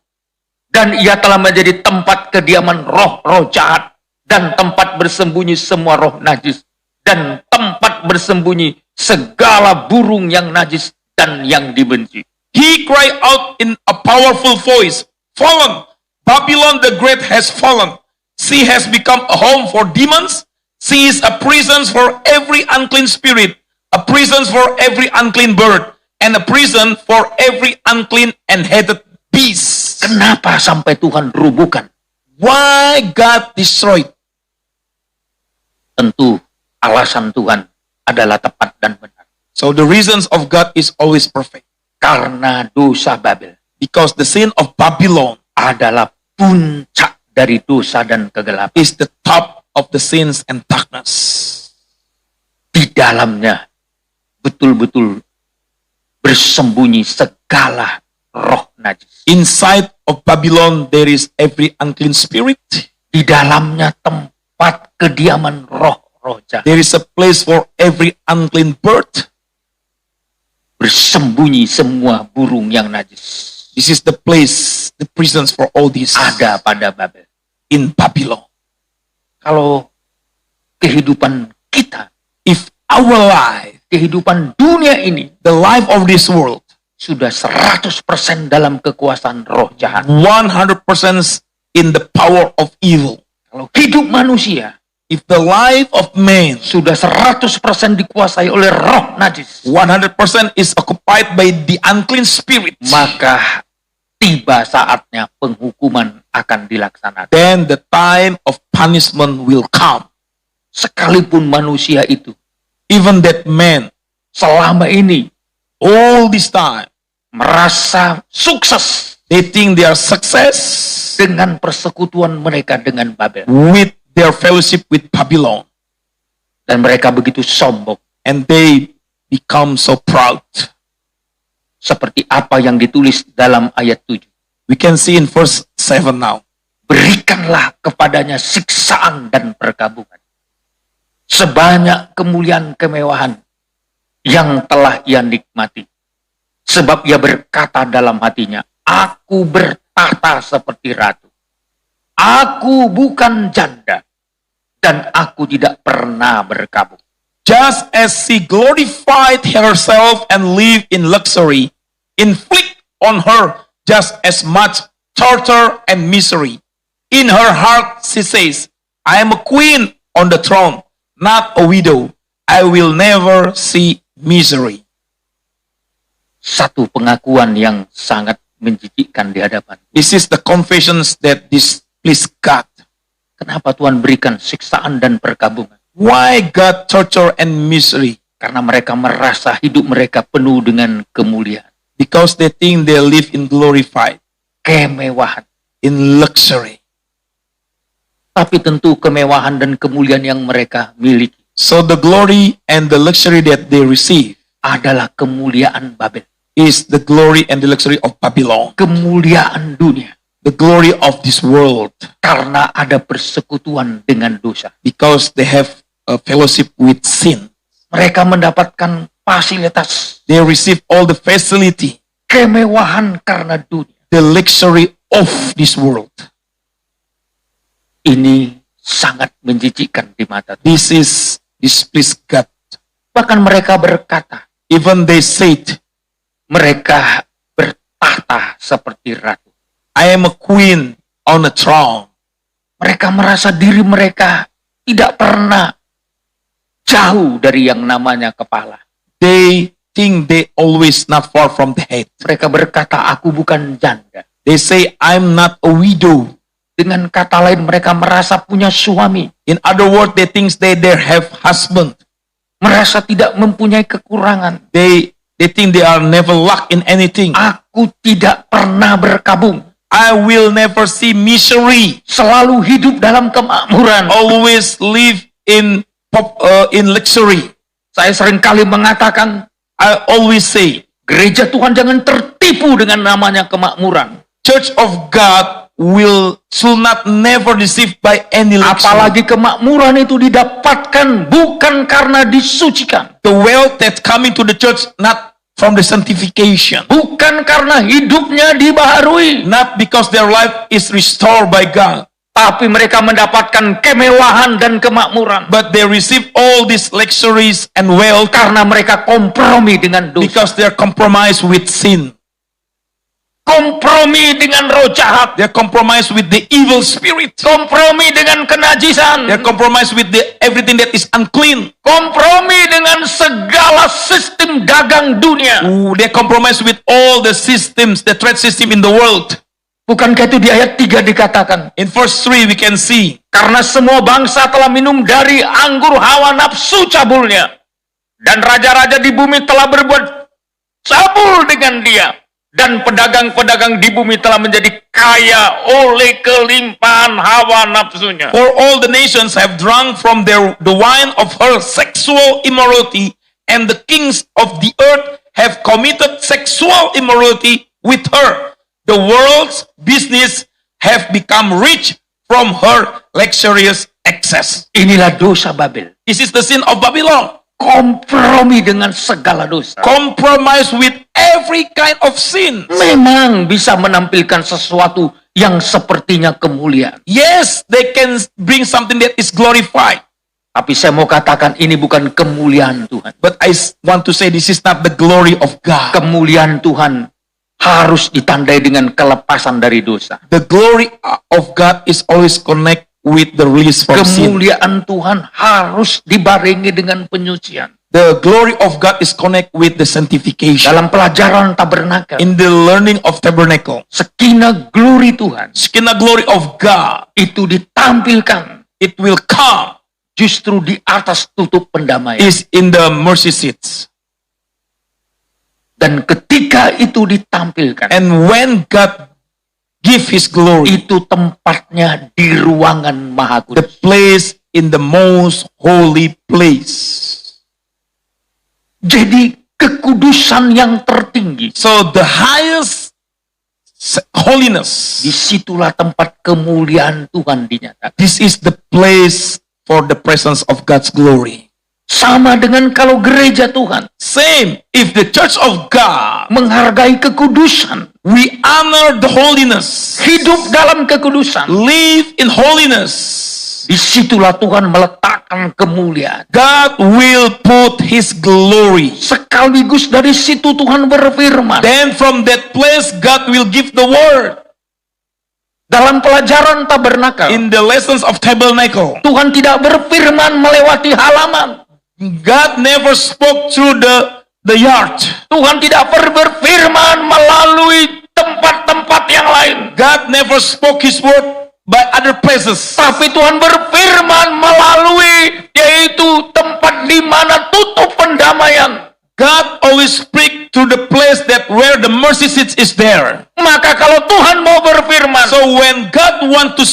Dan ia telah menjadi tempat kediaman roh-roh jahat, dan tempat bersembunyi semua roh najis, dan tempat bersembunyi segala burung yang najis dan yang dibenci. He cried out in a powerful voice, "Fallen! Babylon the Great has fallen. She has become a home for demons. She is a prison for every unclean spirit, a prison for every unclean bird, and a prison for every unclean and headed beast." Kenapa sampai Tuhan rubuhkan? Why God destroyed? Tentu alasan Tuhan adalah tepat dan benar. So the reasons of God is always perfect. Karena dosa Babel Because the sin of Babylon adalah puncak dari dosa dan kegelapan. is the top of the sins and darkness. Di dalamnya betul-betul bersembunyi segala roh najis. Inside of Babylon there is every unclean spirit. Di dalamnya tempat kediaman roh-roh jahat. There is a place for every unclean bird. Bersembunyi semua burung yang najis. This is the place, the prisons for all these Ada pada Babel. in Babylon. Kalau kehidupan kita, If our life, kehidupan dunia ini the life of this world, sudah 100% dalam kekuasaan roh jahat. 100% in the power of evil. Kalau hidup manusia If the life of man sudah 100% dikuasai oleh roh najis, 100% is occupied by the unclean spirit, maka tiba saatnya penghukuman akan dilaksanakan. then the time of punishment will come. Sekalipun manusia itu Even that man, selama ini all this time, merasa sukses they think they are success dengan persekutuan mereka dengan Babel. with their fellowship with Babylon. Dan mereka begitu sombong. And they become so proud. Seperti apa yang ditulis dalam ayat 7. We can see in verse 7 now. Berikanlah kepadanya siksaan dan perkabungan. Sebanyak kemuliaan kemewahan yang telah ia nikmati. Sebab ia berkata dalam hatinya, aku bertahta seperti ratu. Aku bukan janda, dan aku tidak pernah berkabung. Just as she glorified herself and lived in luxury, inflict on her just as much torture and misery. In her heart she says, I am a queen on the throne, not a widow. I will never see misery. Satu pengakuan yang sangat menjijikkan di hadapan. This is the confessions that displease God. Kenapa Tuhan berikan siksaan dan perkabungan? Why God torture and misery? Karena mereka merasa hidup mereka penuh dengan kemuliaan, Because they think they live in glorified, kemewahan. in luxury. Tapi tentu kemewahan dan kemuliaan yang mereka miliki So the glory and the luxury that they receive adalah kemuliaan Babel, is the glory and the luxury of Babylon. kemuliaan dunia. The glory of this world. Karena ada persekutuan dengan dosa. Because they have a fellowship with sin. Mereka mendapatkan fasilitas, They receive all the facility, kemewahan karena dunia. the luxury of this world. Ini sangat menjijikkan di mata Tuhan. This is displease God. Bahkan mereka berkata, Even they said, mereka bertahta seperti ratu. I am a queen on a throne. Mereka merasa diri mereka tidak pernah jauh dari yang namanya kepala. They think they always not far from the head. Mereka berkata, aku bukan janda. They say, I'm not a widow. Dengan kata lain, mereka merasa punya suami, In other words, they think they have husband. merasa tidak mempunyai kekurangan. They think they are never lack in anything. Aku tidak pernah berkabung, I will never see misery. selalu hidup dalam kemakmuran. Always live in luxury. Saya seringkali mengatakan, I always say, gereja Tuhan jangan tertipu dengan namanya kemakmuran. Church of God should not never deceived by any luxury. Apalagi kemakmuran itu didapatkan bukan karena disucikan, The wealth that's coming to the church not from the sanctification, bukan karena hidupnya dibaharui, not because their life is restored by God, tapi mereka mendapatkan kemewahan dan kemakmuran but they receive all these luxuries and wealth karena mereka kompromi dengan dosa, because they're compromised with sin. kompromi dengan roh jahat, They're compromised with the evil spirit. kompromi dengan kenajisan, They're compromised with everything that is unclean. kompromi dengan segala sistem dagang dunia. They're compromised with all the systems, the trade system in the world. Bukankah itu di ayat 3 dikatakan, In verse 3 we can see, karena semua bangsa telah minum dari anggur hawa nafsu cabulnya, dan raja-raja di bumi telah berbuat cabul dengan dia, dan pedagang-pedagang di bumi telah menjadi kaya oleh kelimpahan hawa nafsunya. for all the nations have drunk from the wine of her sexual immorality, and the kings of the earth have committed sexual immorality with her. The world's business have become rich from her luxurious excess. Inilah dosa Babel. This is the sin of Babylon. Kompromi dengan segala dosa. Compromise with every kind of sin. Memang bisa menampilkan sesuatu yang sepertinya kemuliaan. Yes, they can bring something that is glorified. Tapi saya mau katakan ini bukan kemuliaan Tuhan. But I want to say this is not the glory of God. Kemuliaan Tuhan harus ditandai dengan kelepasan dari dosa. The glory of God is always connect with the release from sin. Kemuliaan Tuhan harus dibarengi dengan penyucian. The glory of God is connect with the sanctification. Dalam pelajaran tabernakel, In the learning of tabernacle, Shekinah glory Tuhan Shekinah glory of God, itu ditampilkan it will come justru di atas tutup pendamaian. is in the mercy seats. Dan ketika itu ditampilkan, And when God give His glory, itu tempatnya di ruangan maha the kudus. place in the most holy place. Jadi kekudusan yang tertinggi, So the highest holiness, disitulah tempat kemuliaan Tuhan dinyatakan. this is the place for the presence of God's glory. Sama dengan kalau gereja Tuhan Same, if the church of God, menghargai kekudusan, we honor the holiness, hidup dalam kekudusan, live in holiness, disitulah Tuhan meletakkan kemuliaan. God will put His glory. Sekaligus dari situ Tuhan berfirman. Then from that place, God will give the word. Dalam pelajaran tabernakel, In the lessons of tabernacle, Tuhan tidak berfirman melewati halaman. God never spoke through the yard. Tuhan tidak berfirman melalui tempat-tempat yang lain. God never spoke His word by other places. Tapi Tuhan berfirman melalui yaitu tempat di mana tutup pendamaian. God always speak to the place that where the mercy seat is there. Maka kalau Tuhan mau berfirman, So when God want to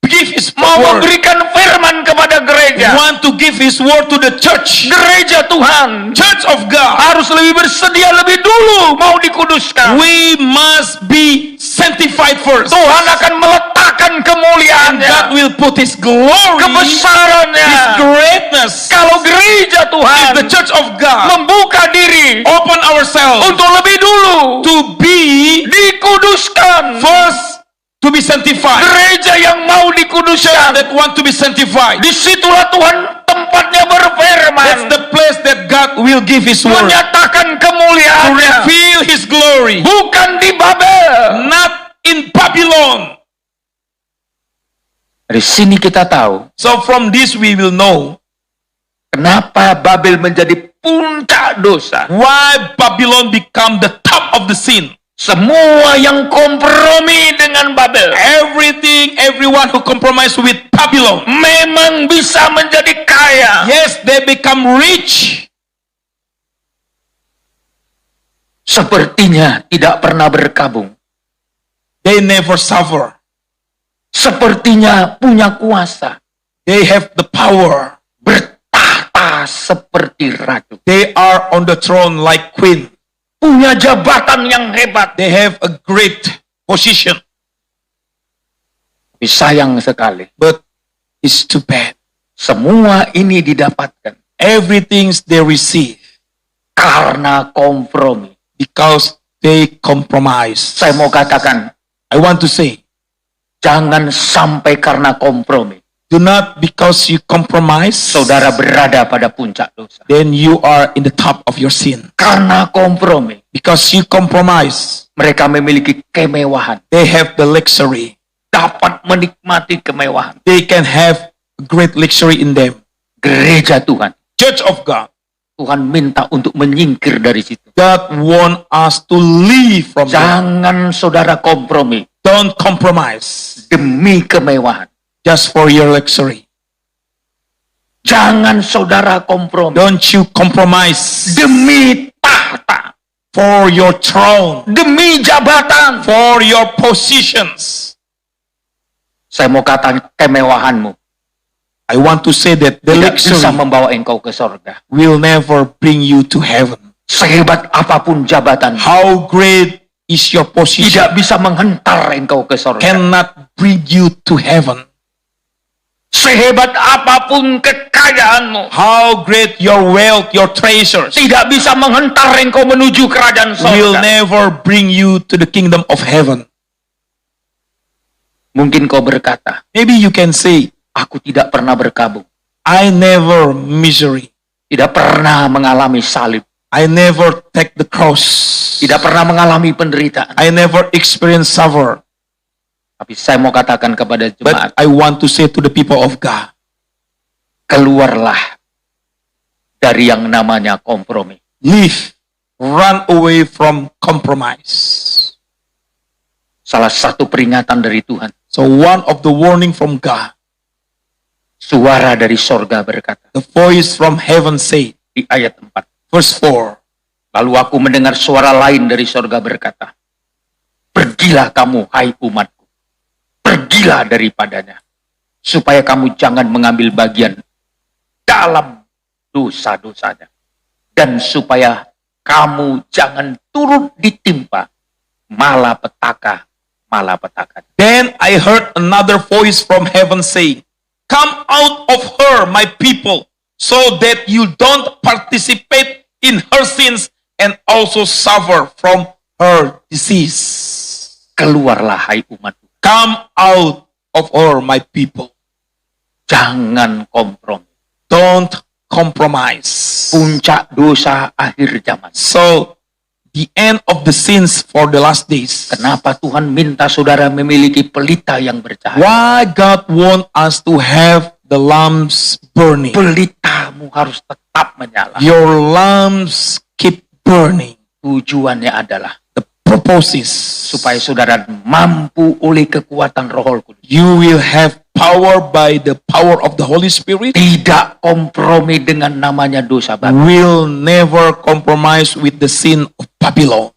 give His mau word, memberikan firman kepada gereja, want to give His word to the church, gereja Tuhan church of God, harus lebih bersedia lebih dulu mau dikuduskan. we must be sanctified first. Tuhan akan meletakkan God kemuliaannya, will put His glory, kebesarannya. His greatness. Kalau gereja If Tuhan the church of God membuka diri open ourselves untuk lebih dulu to be dikuduskan, first, to be sanctified, gereja yang mau dikuduskan, that want to be sanctified, disitulah Tuhan tempatnya berfirman, that's the place that God will give His word, menyatakan to kemuliaannya, reveal His glory, bukan di Babel. not in Babylon. Dari sini kita tahu So from this we will know kenapa Babel menjadi puncak dosa. why Babylon become the top of the sin. Semua yang kompromi dengan Babel Everyone who compromise with Babylon, memang bisa menjadi kaya. yes, they become rich. Sepertinya tidak pernah berkabung. They never suffer. Sepertinya punya kuasa. They have the power. Bertahta seperti ratu. They are on the throne like queen. Punya jabatan yang hebat. They have a great position. Tapi sayang sekali, But it's too bad. semua ini didapatkan Everything they receive karena kompromi. because they compromise. Saya mau katakan, I want to say, jangan sampai karena kompromi do not because you compromise, saudara berada pada puncak dosa. then you are in the top of your sin. Karena kompromi, Because you compromise, mereka memiliki kemewahan, they have the luxury. dapat menikmati kemewahan. They can have great luxury in them. Gereja Tuhan, Church of God, Tuhan minta untuk menyingkir dari situ. God want us to leave from them. Jangan saudara kompromi Don't compromise demi kemewahan. just for your luxury. Jangan saudara kompromi Don't you compromise demi tahta, for your throne, demi jabatan. for your positions. Saya mau katakan kemewahanmu I want to say that the tidak bisa luxury membawa engkau ke sorga. will never bring you to heaven. Sehebat apapun jabatan, How great is your position tidak bisa menghentar engkau ke sorga. cannot bring you to heaven. Sehebat apapun kekayaanmu, How great your wealth, your treasures tidak bisa menghentar engkau menuju kerajaan will sorga. never bring you to the kingdom of heaven. Mungkin kau berkata, Maybe you can say, aku tidak pernah berkabung, I never misery. tidak pernah mengalami salib, I never take the cross. tidak pernah mengalami penderitaan. I never experience suffer. Tapi saya mau katakan kepada jemaat, But I want to say to the people of God, keluarlah dari yang namanya kompromi. leave, run away from compromise. Salah satu peringatan dari Tuhan, So one of the warning from God, suara dari sorga berkata, the voice from heaven said, di ayat 4. verse 4, Lalu aku mendengar suara lain dari sorga berkata, pergilah kamu, hai umatku, pergilah daripadanya, supaya kamu jangan mengambil bagian dalam dosa-dosanya, dan supaya kamu jangan turut ditimpa malapetaka. Then I heard another voice from heaven saying, come out of her, my people, so that you don't participate in her sins and also suffer from her disease. Keluarlah, hai umatku, Come out of her, my people. jangan kompromi. Don't compromise. Puncak dosa akhir zaman. So, the end of the sins for the last days. Kenapa Tuhan minta saudara memiliki pelita yang bercahaya? Why God want us to have the lamps burning? Pelitamu harus tetap menyala. Your lamps keep burning. Tujuannya adalah The purpose is supaya saudara mampu oleh kekuatan Roh Kudus. you will have power by the power of the Holy Spirit. Tidak kompromi dengan namanya dosa Babel. Will never compromise with the sin of Babylon.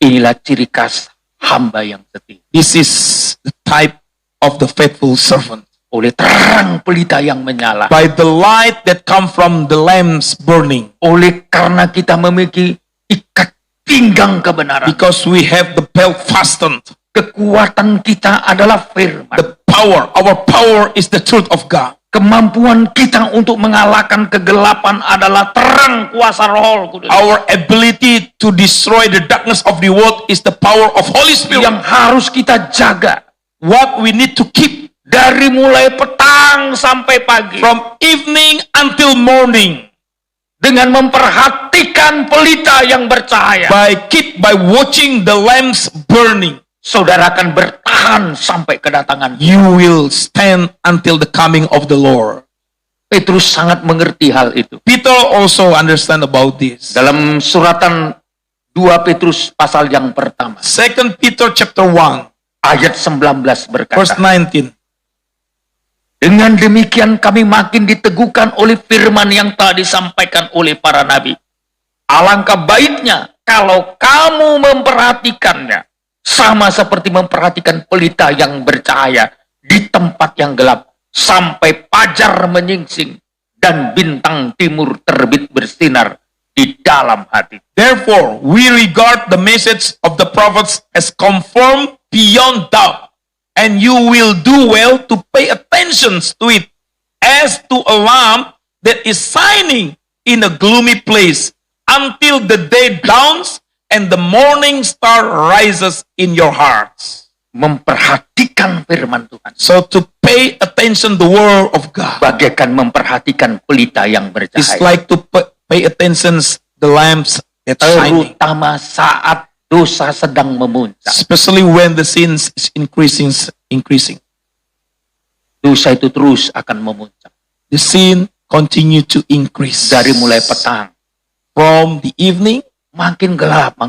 Inilah ciri khas hamba yang setia. This is the type of the faithful servant. Oleh terang pelita yang menyala. By the light that come from the lamps burning. Oleh karena kita memiliki ikat pinggang kebenaran. Because we have the belt fastened. Kekuatan kita adalah firman. The power, our power is the truth of God. Kemampuan kita untuk mengalahkan kegelapan adalah terang kuasa Roh Kudus. Our ability to destroy the darkness of the world is the power of Holy Spirit. Yang harus kita jaga. What we need to keep Dari mulai petang sampai pagi. from evening until morning Dengan memperhatikan pelita yang bercahaya. by watching the lamps burning. Saudara akan bertahan sampai kedatangan. You will stand until the coming of the Lord. Petrus sangat mengerti hal itu. Peter also understand about this. Dalam suratan 2 Petrus pasal yang pertama, 2 Peter chapter 1, ayat 19 berkata, verse 19. dengan demikian kami makin diteguhkan oleh firman yang telah disampaikan oleh para nabi. Alangkah baiknya kalau kamu memperhatikannya, sama seperti memperhatikan pelita yang bercahaya di tempat yang gelap, sampai fajar menyingsing dan bintang timur terbit bersinar di dalam hati. Therefore, we regard the message of the prophets as confirmed beyond doubt, and you will do well to pay attention to it, as to a lamp that is shining in a gloomy place, until the day dawns and the morning star rises in your hearts. Memperhatikan firman Tuhan, So to pay attention the word of God bagaikan memperhatikan pelita yang is bercahaya. like to pay attention the lamps that shining, Terutama saat dosa sedang memuncak. especially when the sins is increasing. Dosa itu terus akan memuncak. The sin continue to increase. Dari mulai petang, From the evening, makin gelap,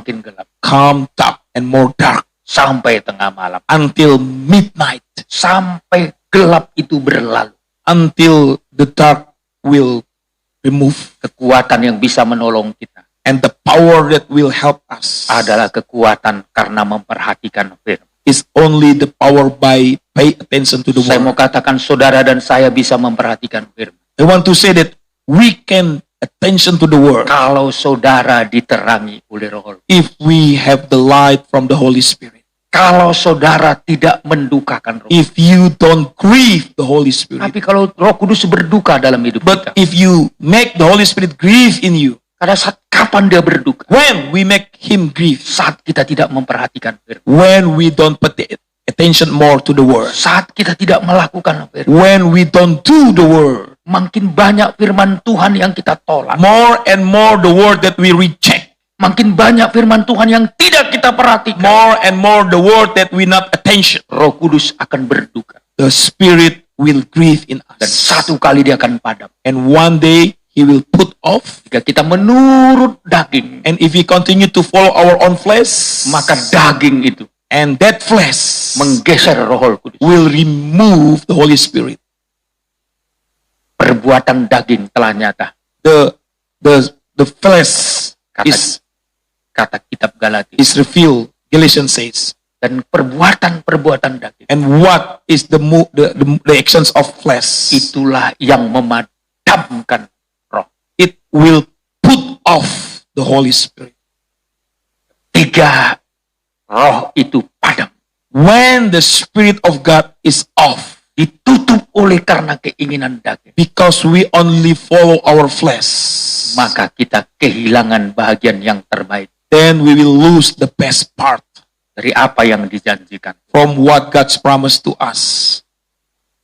come dark and more dark sampai tengah malam. until midnight, Sampai gelap itu berlalu. until the dark will remove, Kekuatan yang bisa menolong kita and the power that will help us adalah kekuatan karena memperhatikan firman. is only the power by pay attention to the Saya mau word. katakan saudara dan saya bisa memperhatikan firman. I want to say that we can attention to the word Kalau saudara diterangi oleh Roh. if we have the light from the Holy Spirit. Kalau saudara tidak mendukakan Roh. If you don't grieve the Holy Spirit, Tapi kalau Roh Kudus berduka dalam hidup but kita. if you make the Holy Spirit grieve in you, Pada saat kapan dia berduka? when we make him grieve, Saat kita tidak memperhatikan firman. when we don't put the attention more to the word, Saat kita tidak melakukan firman. when we don't do the word, Makin banyak firman Tuhan yang kita tolak. more and more the word that we reject, Makin banyak firman Tuhan yang tidak kita perhatikan. more and more the word that we not attention, Roh Kudus akan berduka. the Spirit will grieve in Dan us. satu kali dia akan padam. And one day he will put off. Jika kita menurut daging, And if we continue to follow our own flesh, maka daging itu and that flesh menggeser Roh Kudus. will remove the Holy Spirit. Perbuatan daging telah nyata. The flesh Kata kitab Galatia. is revealed. Galatians says. Dan perbuatan-perbuatan daging, And what is the actions of flesh? itulah yang memadamkan roh. It will put off the Holy Spirit. 3, roh itu padam. When the Spirit of God is off, Ditutup oleh karena keinginan daging. because we only follow our flesh, Maka kita kehilangan bahagian yang terbaik then we will lose the best part dari apa yang dijanjikan. from what God's promised to us.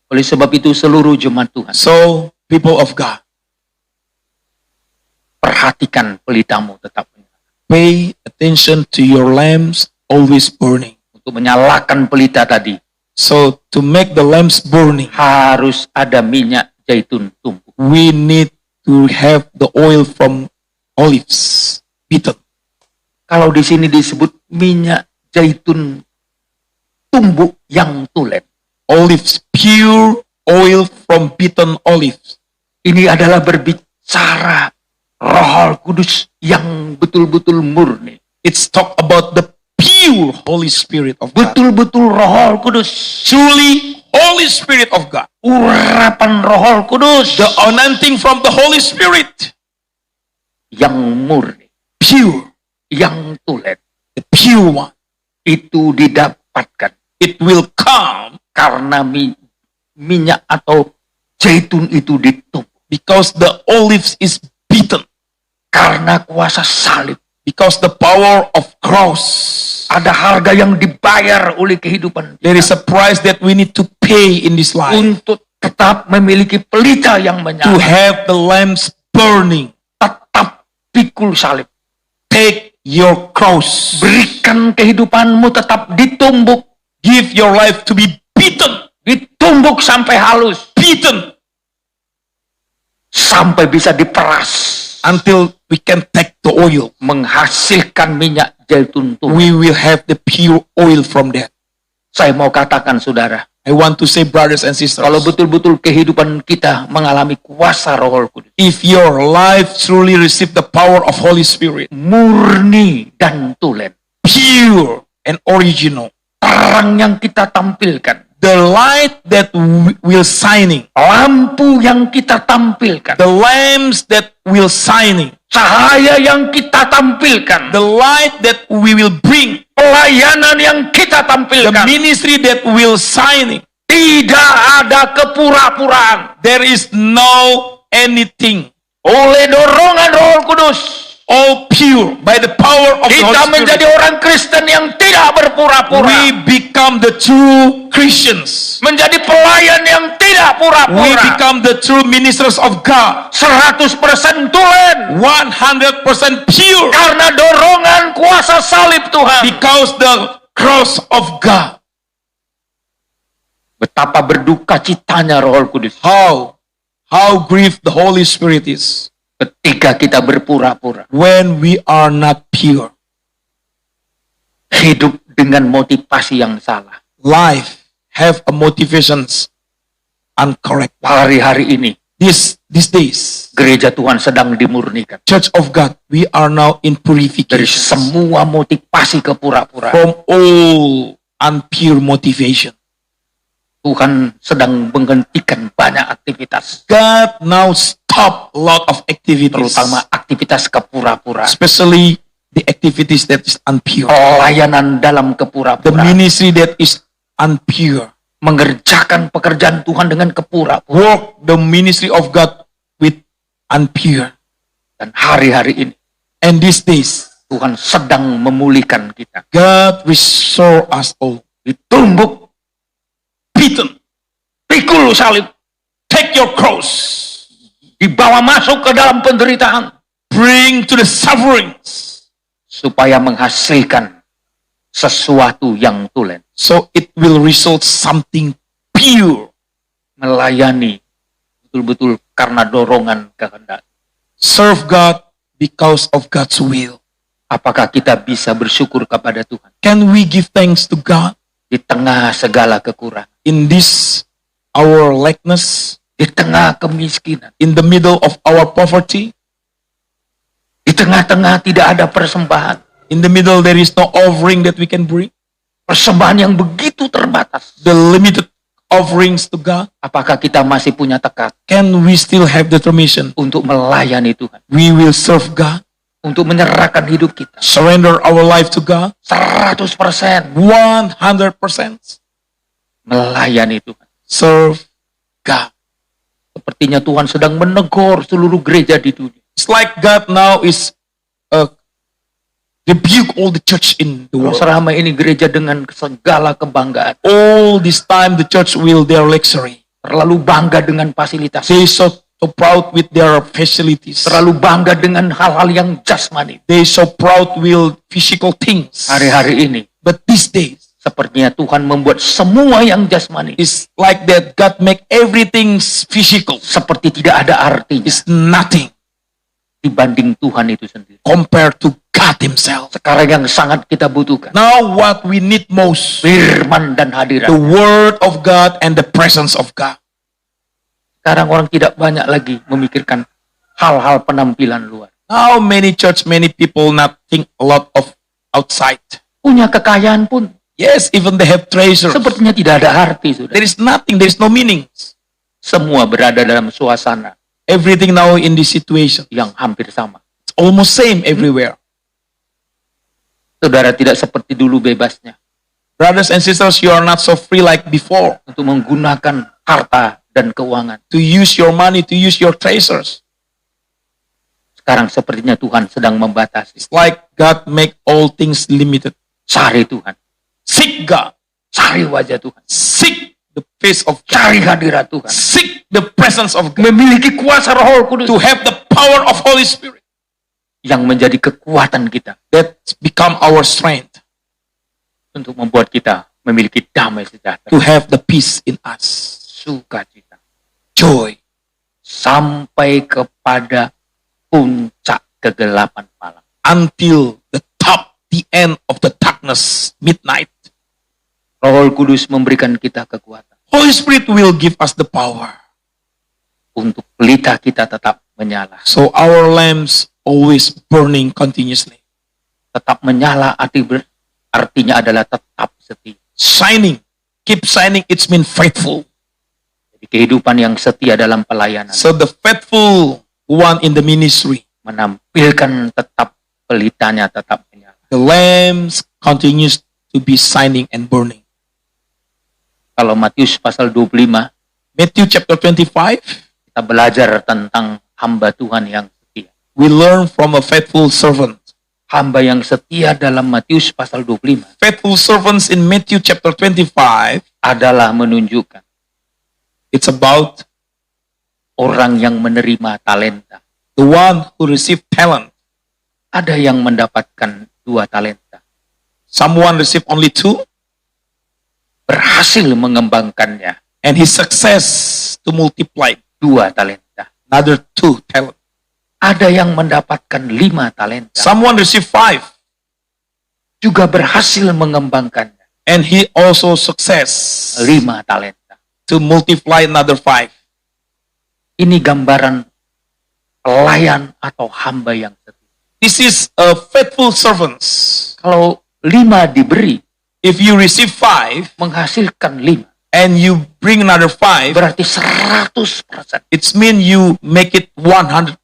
Oleh sebab itu seluruh jemaat Tuhan, So, people of God, perhatikan pelitamu tetap menyala. pay attention to your lamps always burning. Untuk menyalakan pelita tadi, So, to make the lamps burning, harus ada minyak zaitun tumpuk. we need to have the oil from olives, beaten. Kalau di sini disebut minyak zaitun tumbuk yang tulen. Olives, pure oil from beaten olives. Ini adalah berbicara Roh Kudus yang betul-betul murni. It's talk about the pure Holy Spirit of God. Betul-betul Roh Kudus. Truly, Holy Spirit of God. Urapan Roh Kudus The anointing from the Holy Spirit. yang murni, Pure. yang tulen. The pure one. Itu didapatkan It will come karena minyak atau zaitun itu ditumbuk. because the olives is beaten. Karena kuasa salib. Because the power of cross. Ada harga yang dibayar oleh kehidupan There is kita a price that we need to pay in this life. untuk tetap memiliki pelita yang To menyala. have the lamps burning. Tetap pikul salib. Take your cross. Berikan kehidupanmu tetap ditumbuk. Give your life to be beaten. Ditumbuk sampai halus. Beaten. Sampai bisa diperas until we can take the oil. menghasilkan minyak zaitun Tuhan. We will have the pure oil from that. Saya mau katakan saudara, I want to say, brothers and sisters, kalau betul-betul kehidupan kita mengalami kuasa Roh Kudus, if your life truly receive the power of Holy Spirit, murni dan tulen, pure and original, terang yang kita tampilkan, the light that will shining, lampu yang kita tampilkan, the lamps that will shining, cahaya yang kita tampilkan, the light that we will bring, pelayanan yang kita the tampilkan, ministry that will shining. tidak ada kepura-puraan. There is no anything. Oleh dorongan Roh Kudus, All pure by the power of the kita Holy menjadi Spirit. orang Kristen yang tidak berpura-pura, We become the true Christians. menjadi pelayan yang tidak We pura-pura, become the true ministers of God. 100% tulen, 100% pure. karena dorongan kuasa salib Tuhan. Because the cross of God. Betapa berduka citanya Roh Kudus How grieved the Holy Spirit is ketika kita berpura-pura, when we are not pure. hidup dengan motivasi yang salah. Life have a motivations incorrect. Hari-hari ini These days, gereja Tuhan sedang dimurnikan Church of God, we are now in dari purification semua motivasi kepura-puraan. from all impure motivation. Tuhan sedang menghentikan banyak aktivitas, God now stop a lot of activities, terutama aktivitas kepura-puraan. especially the activities that is impure, Pelayanan dalam the kepura-puraan, ministry that is impure, mengerjakan pekerjaan Tuhan dengan kepura-puraan. work the ministry of God with impure. Dan hari-hari ini And these days, Tuhan sedang memulihkan kita. God restore us all. Ditumbuk, Beaten, pikul salib, take your cross, dibawa masuk ke dalam penderitaan, bring to the sufferings, supaya menghasilkan sesuatu yang tulen. so it will result something pure. Melayani betul-betul karena dorongan kehendak. Serve God because of God's will. Apakah kita bisa bersyukur kepada Tuhan Can we give thanks to God di tengah segala kekurangan, in this our lackness, di tengah kemiskinan, in the middle of our poverty, di tengah-tengah tidak ada persembahan, in the middle there is no offering that we can bring, persembahan yang begitu terbatas? the limited offerings to God? Apakah kita masih punya tekad Can we still have determination? untuk melayani Tuhan, We will serve God, untuk menyerahkan hidup kita surrender our life to God, 100% 100%, melayani Tuhan? serve God. Sepertinya Tuhan sedang menegur seluruh gereja di dunia. It's like God now is rebuke all the church in the world. Selama ini gereja dengan segala kebanggaan, All this time the church will their luxury. terlalu bangga dengan fasilitas, They so proud with their facilities. terlalu bangga dengan hal-hal yang jasmani. They so proud with physical things. Hari-hari ini But these days, sepertinya Tuhan membuat semua yang jasmani it's like that God make everything physical. seperti tidak ada artinya It's nothing dibanding Tuhan itu sendiri. compared to God Himself. Sekarang yang sangat kita butuhkan, Now what we need most, firman dan the hadirat. Word of God and the presence of God. Sekarang orang tidak banyak lagi memikirkan hal-hal penampilan luar. How many church, many people not think a lot of outside. Punya kekayaan pun Yes, even they have treasures. sepertinya tidak ada arti, sudah. There is nothing, there is no meaning. Semua berada dalam suasana Everything now in this situation, yang hampir sama. it's almost same everywhere. Saudara tidak seperti dulu bebasnya Brothers and sisters, you are not so free like before untuk menggunakan harta dan keuangan. to use your money, to use your treasures. Sekarang sepertinya Tuhan sedang membatasi. It's like God make all things limited. Cari Tuhan, Seek God. cari wajah Tuhan, Seek the face of God. cari hadirat Tuhan. Seek the presence of God. Memiliki kuasa Roh Kudus To have the power of Holy Spirit. yang menjadi kekuatan kita That become our strength. untuk membuat kita memiliki damai sejahtera, To have the peace in us. sukacita, Joy. sampai kepada puncak kegelapan malam. until the end of the darkness, midnight. Roh Kudus memberikan kita kekuatan Holy Spirit will give us the power. untuk pelita kita tetap menyala. So our lamps always burning continuously. Tetap menyala artinya adalah tetap setia. Shining. Keep shining, it's mean faithful. Jadi kehidupan yang setia dalam pelayanan So the faithful one in the ministry, menampilkan tetap pelitanya tetap menyala. the lamps continues to be shining and burning. Kalau Matius pasal 25, Matthew chapter 25, kita belajar tentang hamba Tuhan yang setia. we learn from a faithful servant. Hamba yang setia dalam Matius pasal 25 Faithful servants in Matthew chapter 25, adalah menunjukkan it's about orang yang menerima talenta. the one who received talent. Ada yang mendapatkan 2 talenta, Someone received only 2, berhasil mengembangkannya and his success to multiply 2 talenta. another 2 talent. Ada yang mendapatkan 5 talenta, Someone received 5, juga berhasil mengembangkannya and he also success 5 talenta. to multiply another 5. Ini gambaran pelayan atau hamba yang setia. This is a faithful servants. Kalau 5 diberi, If you receive 5 menghasilkan 5, and you bring another 5, berarti 100%. it's mean you make it 100%.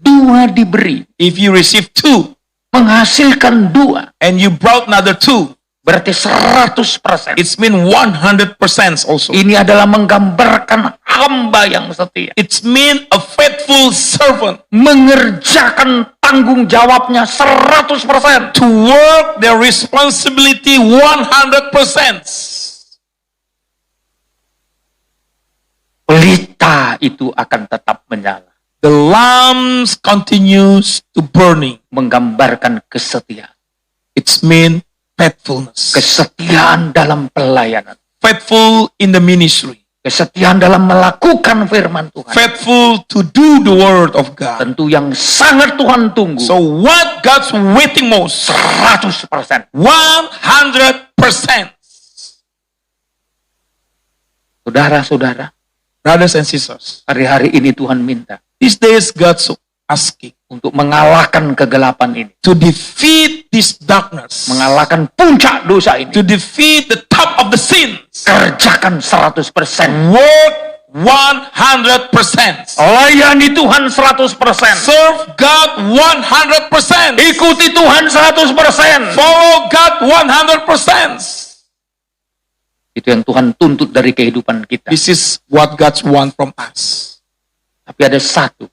2 diberi, If you receive 2 menghasilkan 2, and you brought another 2, berarti 100%. it's mean 100% also. Ini adalah menggambarkan hamba yang setia. It's mean a faithful servant Mengerjakan tanggung jawabnya 100%. to work their responsibility 100%. Pelita itu akan tetap menyala. The lamps continues to burning. Menggambarkan kesetiaan. It's mean faithfulness. Kesetiaan dalam pelayanan. Faithful in the ministry. Kesetiaan dalam melakukan firman Tuhan. Faithful to do the word of God. Tentu yang sangat Tuhan tunggu. So what God's waiting most? 100%. 100%. Saudara-saudara, Brothers and sisters, hari-hari ini Tuhan minta these days God's asking untuk mengalahkan kegelapan ini. to defeat this darkness, Mengalahkan puncak dosa ini. to defeat the top of the sins, Kerjakan 100%. work 100%, Layani Tuhan 100%. serve God 100%, Ikuti Tuhan 100%. follow God 100%. Itu yang Tuhan tuntut dari kehidupan kita. This is what God wants from us. Tapi ada satu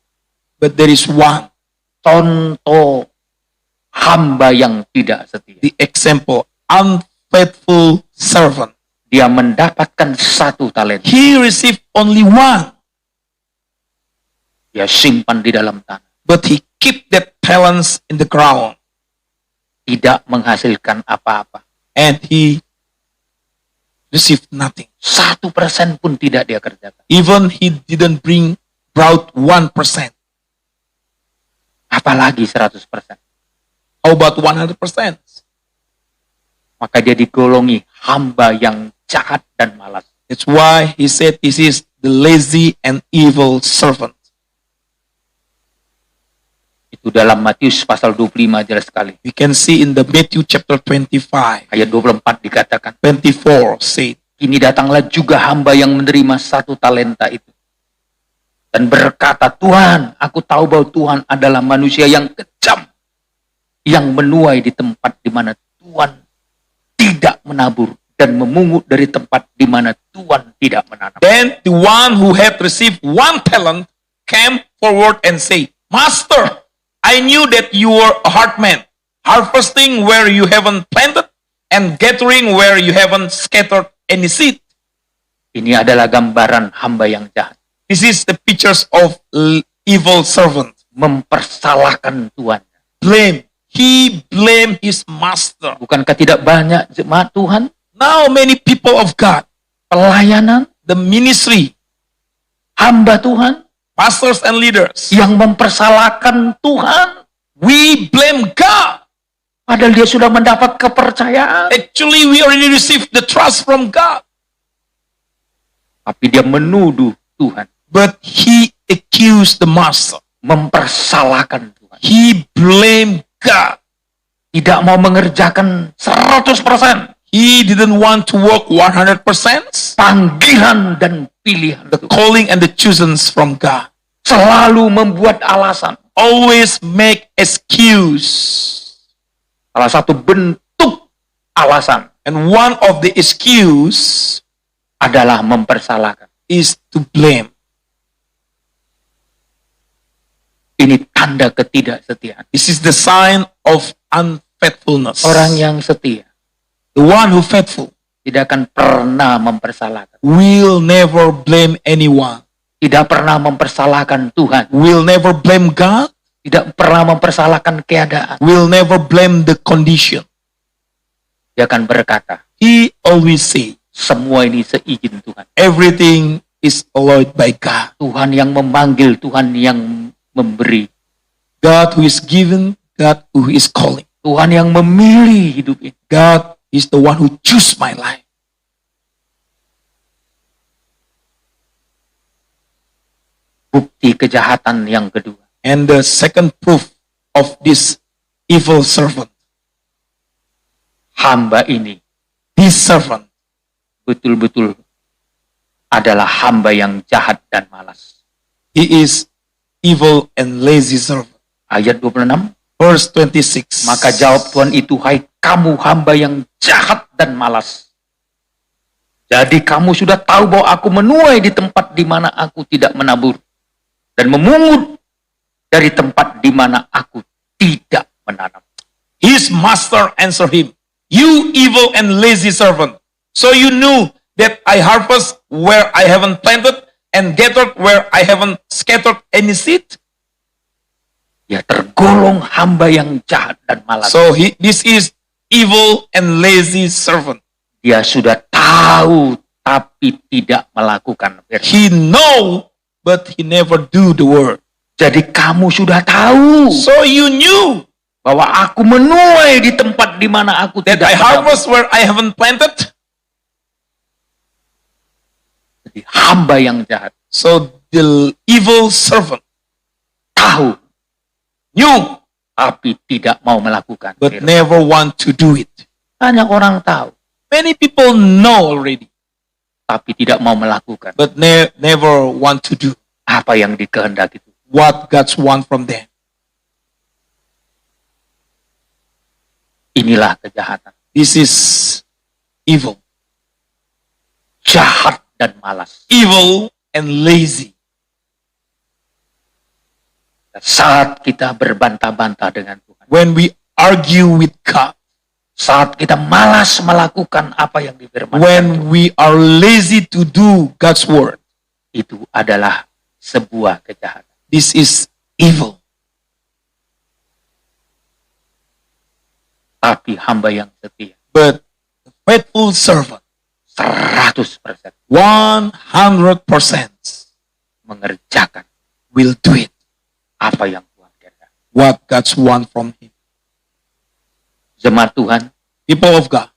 But there is one, contoh hamba yang tidak setia. the example, unfaithful servant. Dia mendapatkan 1 talenta. He received only 1, Dia simpan di dalam tanah. but he keep that talents in the ground, Tidak menghasilkan apa-apa. and he received nothing. 1% pun tidak dia kerjakan. Even he didn't brought 1%. Apalagi 100%. How about 100%? Maka dia digolongi hamba yang jahat dan malas. That's why he said this is the lazy and evil servant. Itu dalam Matius pasal 25 jelas sekali. We can see in the Matthew chapter 25, Ayat 24 dikatakan, 24 said, kini datanglah juga hamba yang menerima 1 talenta itu. Dan berkata, Tuhan, aku tahu bahwa Tuhan adalah manusia yang kejam. Yang menuai di tempat di mana Tuhan tidak menabur. Dan memungut dari tempat di mana Tuhan tidak menanam. Then the one who had received 1 talent came forward and said, Master, I knew that you were a hard man, harvesting where you haven't planted and gathering where you haven't scattered any seed. Ini adalah gambaran hamba yang jahat. This is the pictures of evil servant. Mempersalahkan Tuhan. Blame. He blamed his master. Bukankah tidak banyak jemaat Tuhan? Now many people of God, Pelayanan, the ministry, hamba Tuhan, pastors and leaders, yang mempersalahkan Tuhan, we blame God. padahal dia sudah mendapat kepercayaan. Actually, we already received the trust from God. Tapi dia menuduh Tuhan, But he accused the master. mempersalahkan Tuhan. He blamed God. Tidak mau mengerjakan 100% He didn't want to work 100%. panggilan dan pilihan The Tuhan. calling and the choosings from God. Selalu membuat alasan. Always make excuse. Salah satu bentuk alasan And one of the excuse adalah mempersalahkan. is to blame. Ini tanda ketidaksetiaan. This is the sign of unfaithfulness. Orang yang setia The one who faithful tidak akan pernah mempersalahkan. will never blame anyone. Tidak pernah mempersalahkan Tuhan. Will never blame God. Tidak pernah mempersalahkan keadaan. Will never blame the condition. Dia akan berkata, He always say, semua ini seizin Tuhan. everything is allowed by God. Tuhan yang memanggil, Tuhan yang memberi. God who is given, God who is calling. Tuhan yang memilih hidup ini. God is the one who choose my life. Bukti kejahatan yang kedua. And the second proof of this evil servant, Hamba ini this servant betul-betul adalah hamba yang jahat dan malas. he is evil and lazy servant. Ayat 26. Verse 26. Maka jawab Tuhan itu, hai kamu hamba yang jahat dan malas. Jadi kamu sudah tahu bahwa aku menuai di tempat di mana aku tidak menabur. Dan memungut dari tempat di mana aku tidak menanam. His master answered him, you evil and lazy servant. So you knew that I harvest where I haven't planted and gathered where I haven't scattered any seed? Dia tergolong hamba yang jahat dan malas. So this is evil and lazy servant. Dia sudah tahu tapi tidak melakukan. He know, but he never do the work. Jadi kamu sudah tahu So you knew bahwa aku menuai di tempat di mana aku that tidak I menabur. harvest where I haven't planted. Jadi hamba yang jahat So the evil servant tahu knew, tapi tidak mau melakukan. but never want to do it. Banyak orang tahu Many people know already, tapi tidak mau melakukan but never want to do apa yang dikehendaki itu. what God's want from them. Inilah kejahatan. This is evil. Jahat dan malas. Evil and lazy. Saat kita berbantah-bantah dengan Tuhan, When we argue with God, saat kita malas melakukan apa yang difirmankan, when we are lazy to do God's word, itu adalah sebuah kejahatan. this is evil. Tapi hamba yang setia But the faithful servant, 100% 100% mengerjakan will do it, apa yang Tuhan kehendaki. what God's want from him. Jemaat Tuhan, People of God,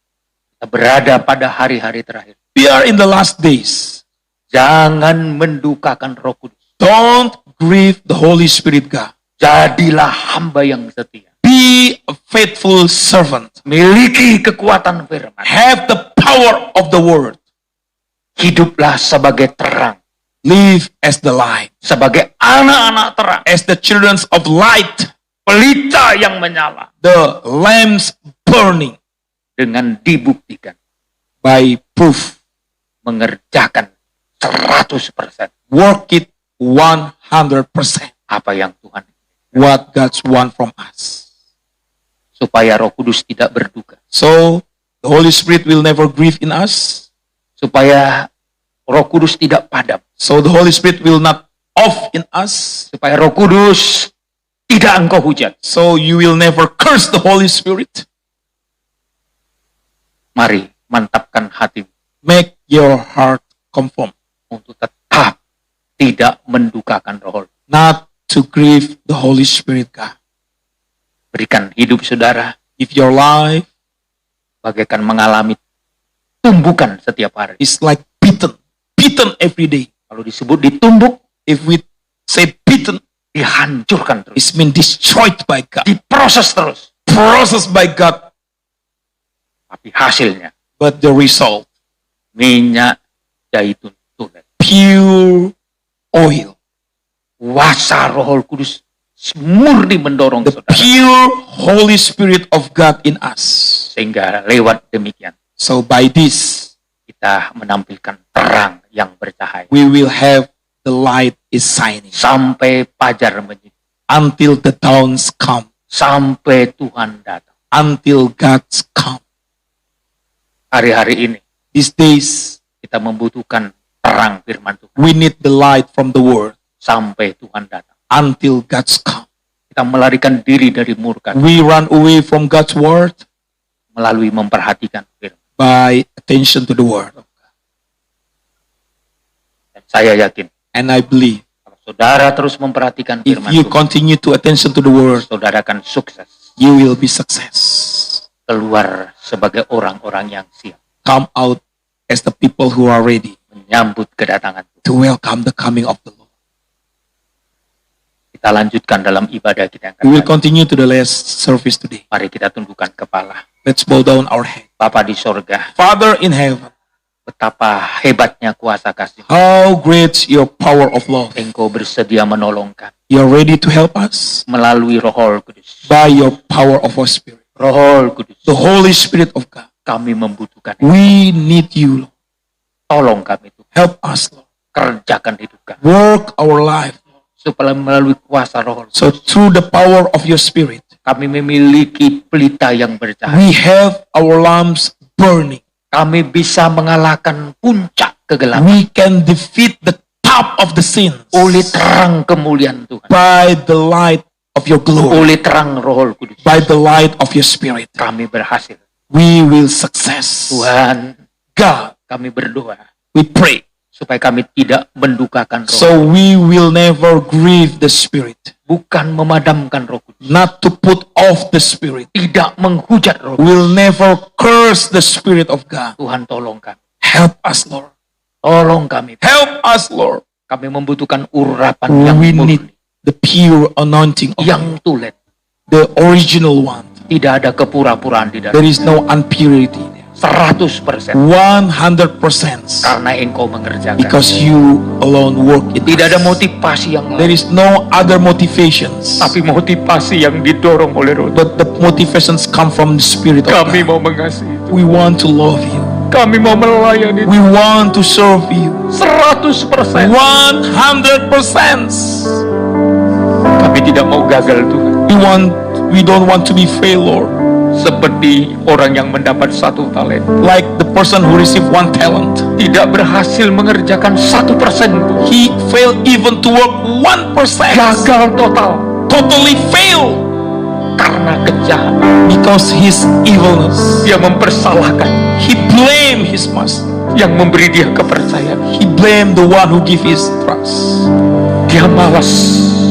kita berada pada hari-hari terakhir. we are in the last days. Jangan mendukakan Roh Kudus. Don't grieve the Holy Spirit, God. Jadilah hamba yang setia. Be a faithful servant. Miliki kekuatan firman. Have the power of the word. Hiduplah sebagai terang. Live as the light, Sebagai anak-anak terang. as the children of light, Pelita yang menyala. the lamps burning Dengan dibuktikan. by proof. Mengerjakan 100% Work it 100%. apa yang Tuhan. What God's want from us. Supaya Roh Kudus tidak berduka. So the Holy Spirit will never grieve in us. Supaya Roh Kudus tidak padam. So the Holy Spirit will not off in us. Supaya Roh Kudus tidak engkau hujat. So you will never curse the Holy Spirit. Mari mantapkan hati Make your heart conform untuk tetap tidak mendukakan Roh, not to grieve the Holy Spirit, God. berikan hidup saudara If your life bagaikan mengalami tumbukan setiap hari. is like beaten every day. Kalau disebut ditumbuk, If we say beaten, dihancurkan terus, it's mean destroyed by God, diproses terus. processed by God, Tapi hasilnya but the result, minyak zaitun tulen. pure oil. Kuasa Roh Kudus murni mendorong The saudara. pure Holy Spirit of God in us. Sehingga lewat demikian So by this, kita menampilkan terang yang bercahaya. we will have the light is shining Sampai fajar menyiap. until the dawns come, Sampai Tuhan datang. until God's come. Hari-hari ini These days, kita membutuhkan terang firman Tuhan. we need the light from the Word Sampai Tuhan datang. until God's come. Kita melarikan diri dari murka We run away from God's Word melalui memperhatikan firman. by attention to the Word. Dan saya yakin And I believe kalau saudara terus memperhatikan if firman you Tuhan, continue to attention to the Word, saudara akan sukses you will be success. keluar sebagai orang-orang yang siap Come out as the people who are ready menyambut kedatangan Tuhan. to welcome the coming of the Lord. Kita lanjutkan dalam ibadah kita yang We will akan datang. continue to the last service today. Mari kita tundukkan kepala. Let's bow down our head. Bapa di sorga, Father in heaven, betapa hebatnya kuasa kasih. how great your power of love. Engkau bersedia menolongkan You're ready to help us melalui Roh Kudus. by your power of our Spirit. Roh Kudus, The Holy Spirit of God. kami membutuhkan. We need you, Lord. Tolong kami Tuhan, Help us, Lord. kerjakan hidup kami. Work our life, Lord. Supaya melalui kuasa Roh Kudus, So through the power of your Spirit, kami memiliki pelita yang bercahaya. we have our lamps burning. Kami bisa mengalahkan puncak kegelapan We can defeat the top of the sins oleh terang kemuliaan Tuhan. by the light of your glory, Oleh terang Roh Kudus, by the light of your Spirit. kami berhasil. We will success. Tuhan, God, kami berdoa we pray. supaya kami tidak mendukakan Roh, So we will never grieve the Spirit, bukan memadamkan Roh Kudus, not to put off the Spirit. tidak menghujat Roh Kudus. We'll never curse the Spirit of God. Tuhan tolong kami, Help us, Lord. tolong kami. Help us, Lord. Kami membutuhkan urapan yang We murni, need the pure anointing of yang tulen. the original one. Tidak ada kepura-puraan di dalam. There is no impurity there. 100% 100% karena Engkau mengerjakan. because you alone work it. Tidak ada motivasi yang There lain, is no other motivations, tapi motivasi yang didorong oleh Roh. but the motivations come from the Spirit of Kami God. mau mengasihi, We want to love you. kami mau melayani We want to serve you. 100%. 100%. Kami tidak mau gagal Tuhan. We don't want to be fail, Lord. Seperti orang yang mendapat 1 talent, Like the person who received 1 talent. tidak berhasil mengerjakan 1% pun. He failed even to work 1%. Gagal total Totally failed karena kejahatan. because his evilness. Dia mempersalahkan He blamed his master. yang memberi dia kepercayaan. He blamed the one who gave his trust. Dia malas,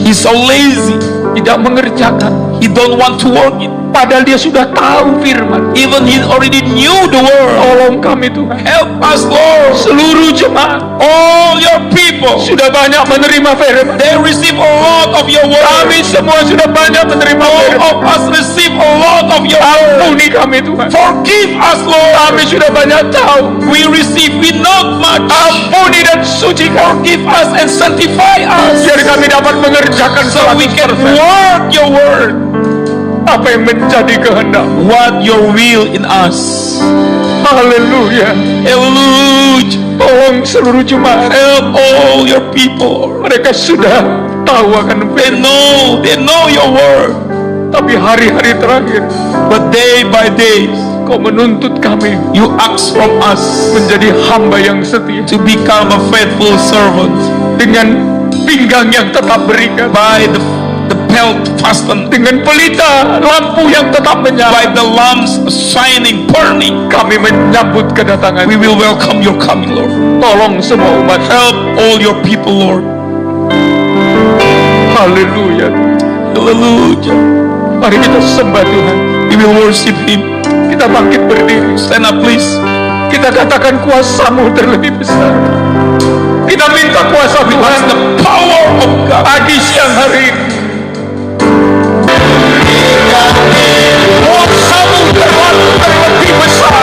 He's so lazy. tidak mengerjakan. He don't want to work it. Padahal dia sudah tahu firman. Even he already knew the word. Tolong kami Tuhan. Help us, Lord. Seluruh jemaat All your people, sudah banyak menerima firman. they receive a lot of your word. Kami semua sudah banyak menerima All firman. of us receive a lot of your word. Ampuni kami Tuhan. Forgive us, Lord. Kami sudah banyak tahu. We not much. Ampuni dan suci kami. Forgive us and sanctify us Biar kami dapat mengerjakan so we can 100% work your word. apa yang menjadi kehendak. What your will in us. Haleluya. Hallelujah. Tolong seluruh jemaat. Help all your people. Mereka sudah tahu akan They firman. know your word. Tapi hari-hari terakhir But day by day, Kau menuntut kami you ask from us menjadi hamba yang setia. to become a faithful servant Dengan pinggang yang tetap berikat. by the belt fastened, Dengan pelita lampu yang tetap by menyala. the lamps shining, burning. Kami menyambut kedatangan. We will welcome your coming, Lord. Tolong semua umat. Help all your people, Lord. Haleluya. Hallelujah. Mari kita sembah Tuhan. We will worship Him. Kita bangkit berdiri. Stand up, please. Kita katakan kuasa-Mu terlebih besar. Kita minta kuasa Tuhan The power of God. pagi siang hari ini. Kuasa-Mu terlebih besar.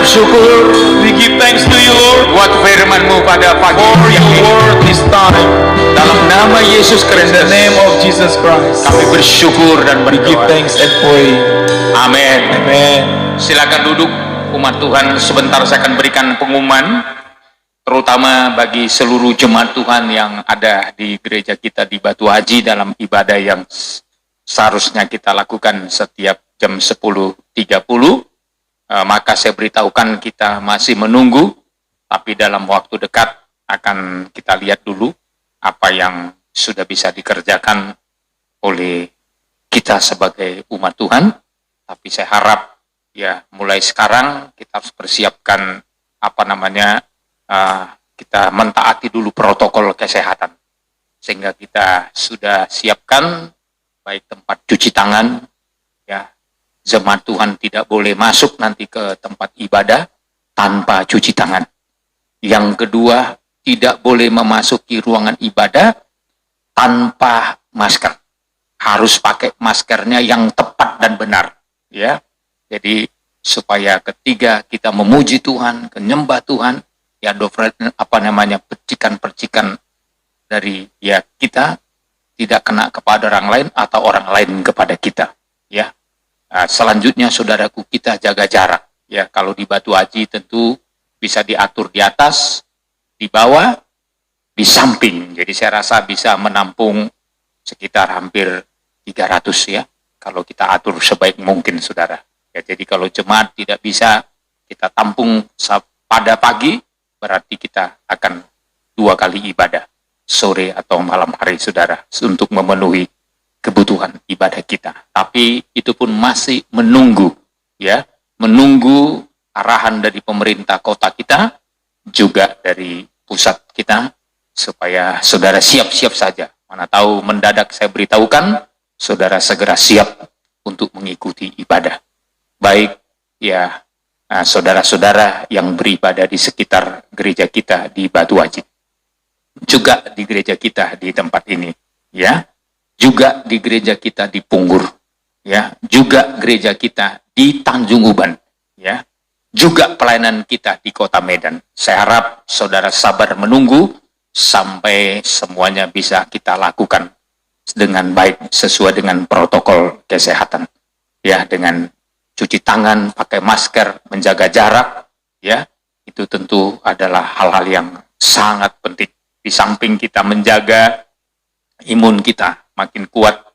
Syukur We give thanks to you, Lord, buat firman-Mu pada pagi for siang your ini. word this time. Dalam nama Yesus In the Kristus, name of Jesus Christ, kami bersyukur dan we give berdoa. thanks and pray. Amin. Amen. Silakan duduk umat Tuhan. Sebentar saya akan berikan pengumuman, terutama bagi seluruh jemaat Tuhan yang ada di gereja kita di Batu Haji dalam ibadah yang seharusnya kita lakukan setiap jam 10.30. Maka saya beritahukan kita masih menunggu, tapi dalam waktu dekat akan kita lihat dulu apa yang sudah bisa dikerjakan oleh kita sebagai umat Tuhan. Tapi saya harap ya mulai sekarang kita harus persiapkan kita mentaati dulu protokol kesehatan, sehingga kita sudah siapkan baik tempat cuci tangan, ya, jemaat Tuhan tidak boleh masuk nanti ke tempat ibadah tanpa cuci tangan. Yang kedua, tidak boleh memasuki ruangan ibadah tanpa masker. Harus pakai maskernya yang tepat dan benar, ya. Jadi supaya ketiga kita memuji Tuhan, menyembah Tuhan, ya percikan-percikan dari ya kita tidak kena kepada orang lain atau orang lain kepada kita, ya. Nah, selanjutnya saudaraku, kita jaga jarak, ya. Kalau di Batu Haji tentu bisa diatur di atas, di bawah, di samping. Jadi saya rasa bisa menampung sekitar hampir 300, ya. Kalau kita atur sebaik mungkin, saudara. Ya, jadi kalau jemaat tidak bisa kita tampung pada pagi, berarti kita akan 2 kali ibadah, sore atau malam hari, saudara, untuk memenuhi kebutuhan ibadah kita. Tapi itu pun masih menunggu, ya, menunggu arahan dari pemerintah kota kita, juga dari pusat kita, supaya saudara siap-siap saja. Mana tahu mendadak saya beritahukan, saudara segera siap untuk mengikuti ibadah. Baik, ya, saudara-saudara yang beribadah di sekitar gereja kita di Batu Haji, juga di gereja kita di tempat ini, ya, juga di gereja kita di Punggur, ya, juga gereja kita di Tanjung Uban, ya, juga pelayanan kita di Kota Medan. Saya harap saudara sabar menunggu sampai semuanya bisa kita lakukan dengan baik sesuai dengan protokol kesehatan, ya, dengan cuci tangan, pakai masker, menjaga jarak, ya, itu tentu adalah hal-hal yang sangat penting. Di samping kita menjaga imun kita makin kuat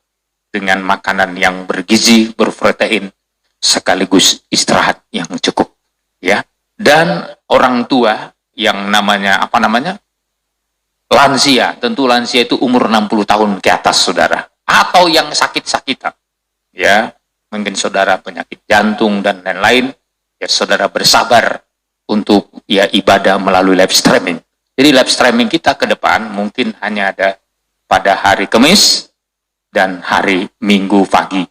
dengan makanan yang bergizi, berprotein, sekaligus istirahat yang cukup, ya. Dan orang tua yang lansia, tentu lansia itu umur 60 tahun ke atas, saudara, atau yang sakit-sakitan, ya, mungkin saudara penyakit jantung dan lain-lain, ya, saudara bersabar untuk ya ibadah melalui live streaming. Jadi live streaming kita ke depan mungkin hanya ada pada hari Kamis dan hari Minggu pagi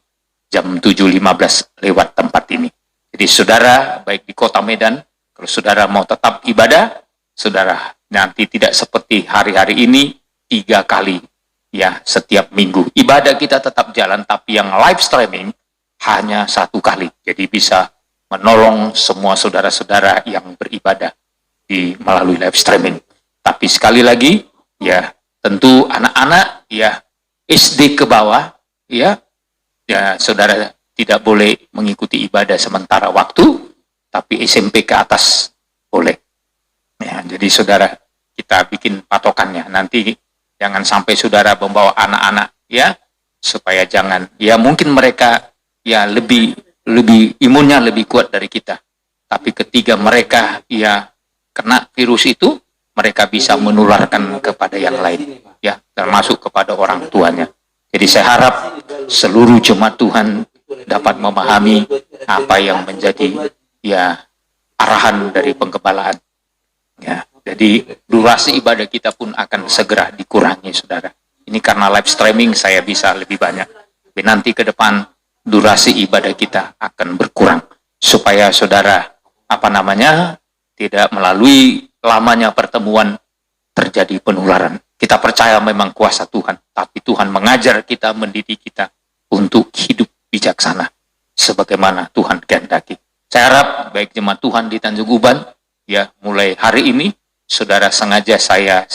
jam 7.15 lewat tempat ini. Jadi saudara baik di Kota Medan, kalau saudara mau tetap ibadah, saudara nanti tidak seperti hari-hari ini 3 kali, ya, setiap minggu. Ibadah kita tetap jalan, tapi yang live streaming hanya 1 kali. Jadi bisa menolong semua saudara-saudara yang beribadah melalui live streaming. Tapi sekali lagi, ya, tentu anak-anak, ya, SD ke bawah, ya, saudara tidak boleh mengikuti ibadah sementara waktu, tapi SMP ke atas boleh. Ya, jadi saudara, kita bikin patokannya. Nanti jangan sampai saudara membawa anak-anak, ya, supaya jangan, ya, mungkin mereka ya lebih imunnya lebih kuat dari kita. Tapi ketika mereka ya kena virus itu, mereka bisa menularkan kepada yang lain, ya, termasuk kepada orang tuanya. Jadi saya harap seluruh jemaat Tuhan dapat memahami apa yang menjadi ya arahan dari penggembalaan. Ya, jadi durasi ibadah kita pun akan segera dikurangi, saudara. Ini karena live streaming saya bisa lebih banyak. Tapi nanti ke depan durasi ibadah kita akan berkurang supaya saudara tidak melalui lamanya pertemuan terjadi penularan. Kita percaya memang kuasa Tuhan, tapi Tuhan mengajar kita, mendidik kita untuk hidup bijaksana sebagaimana Tuhan kehendaki. Saya harap baik jemaat Tuhan di Tanjung Uban, ya, mulai hari ini saudara sengaja saya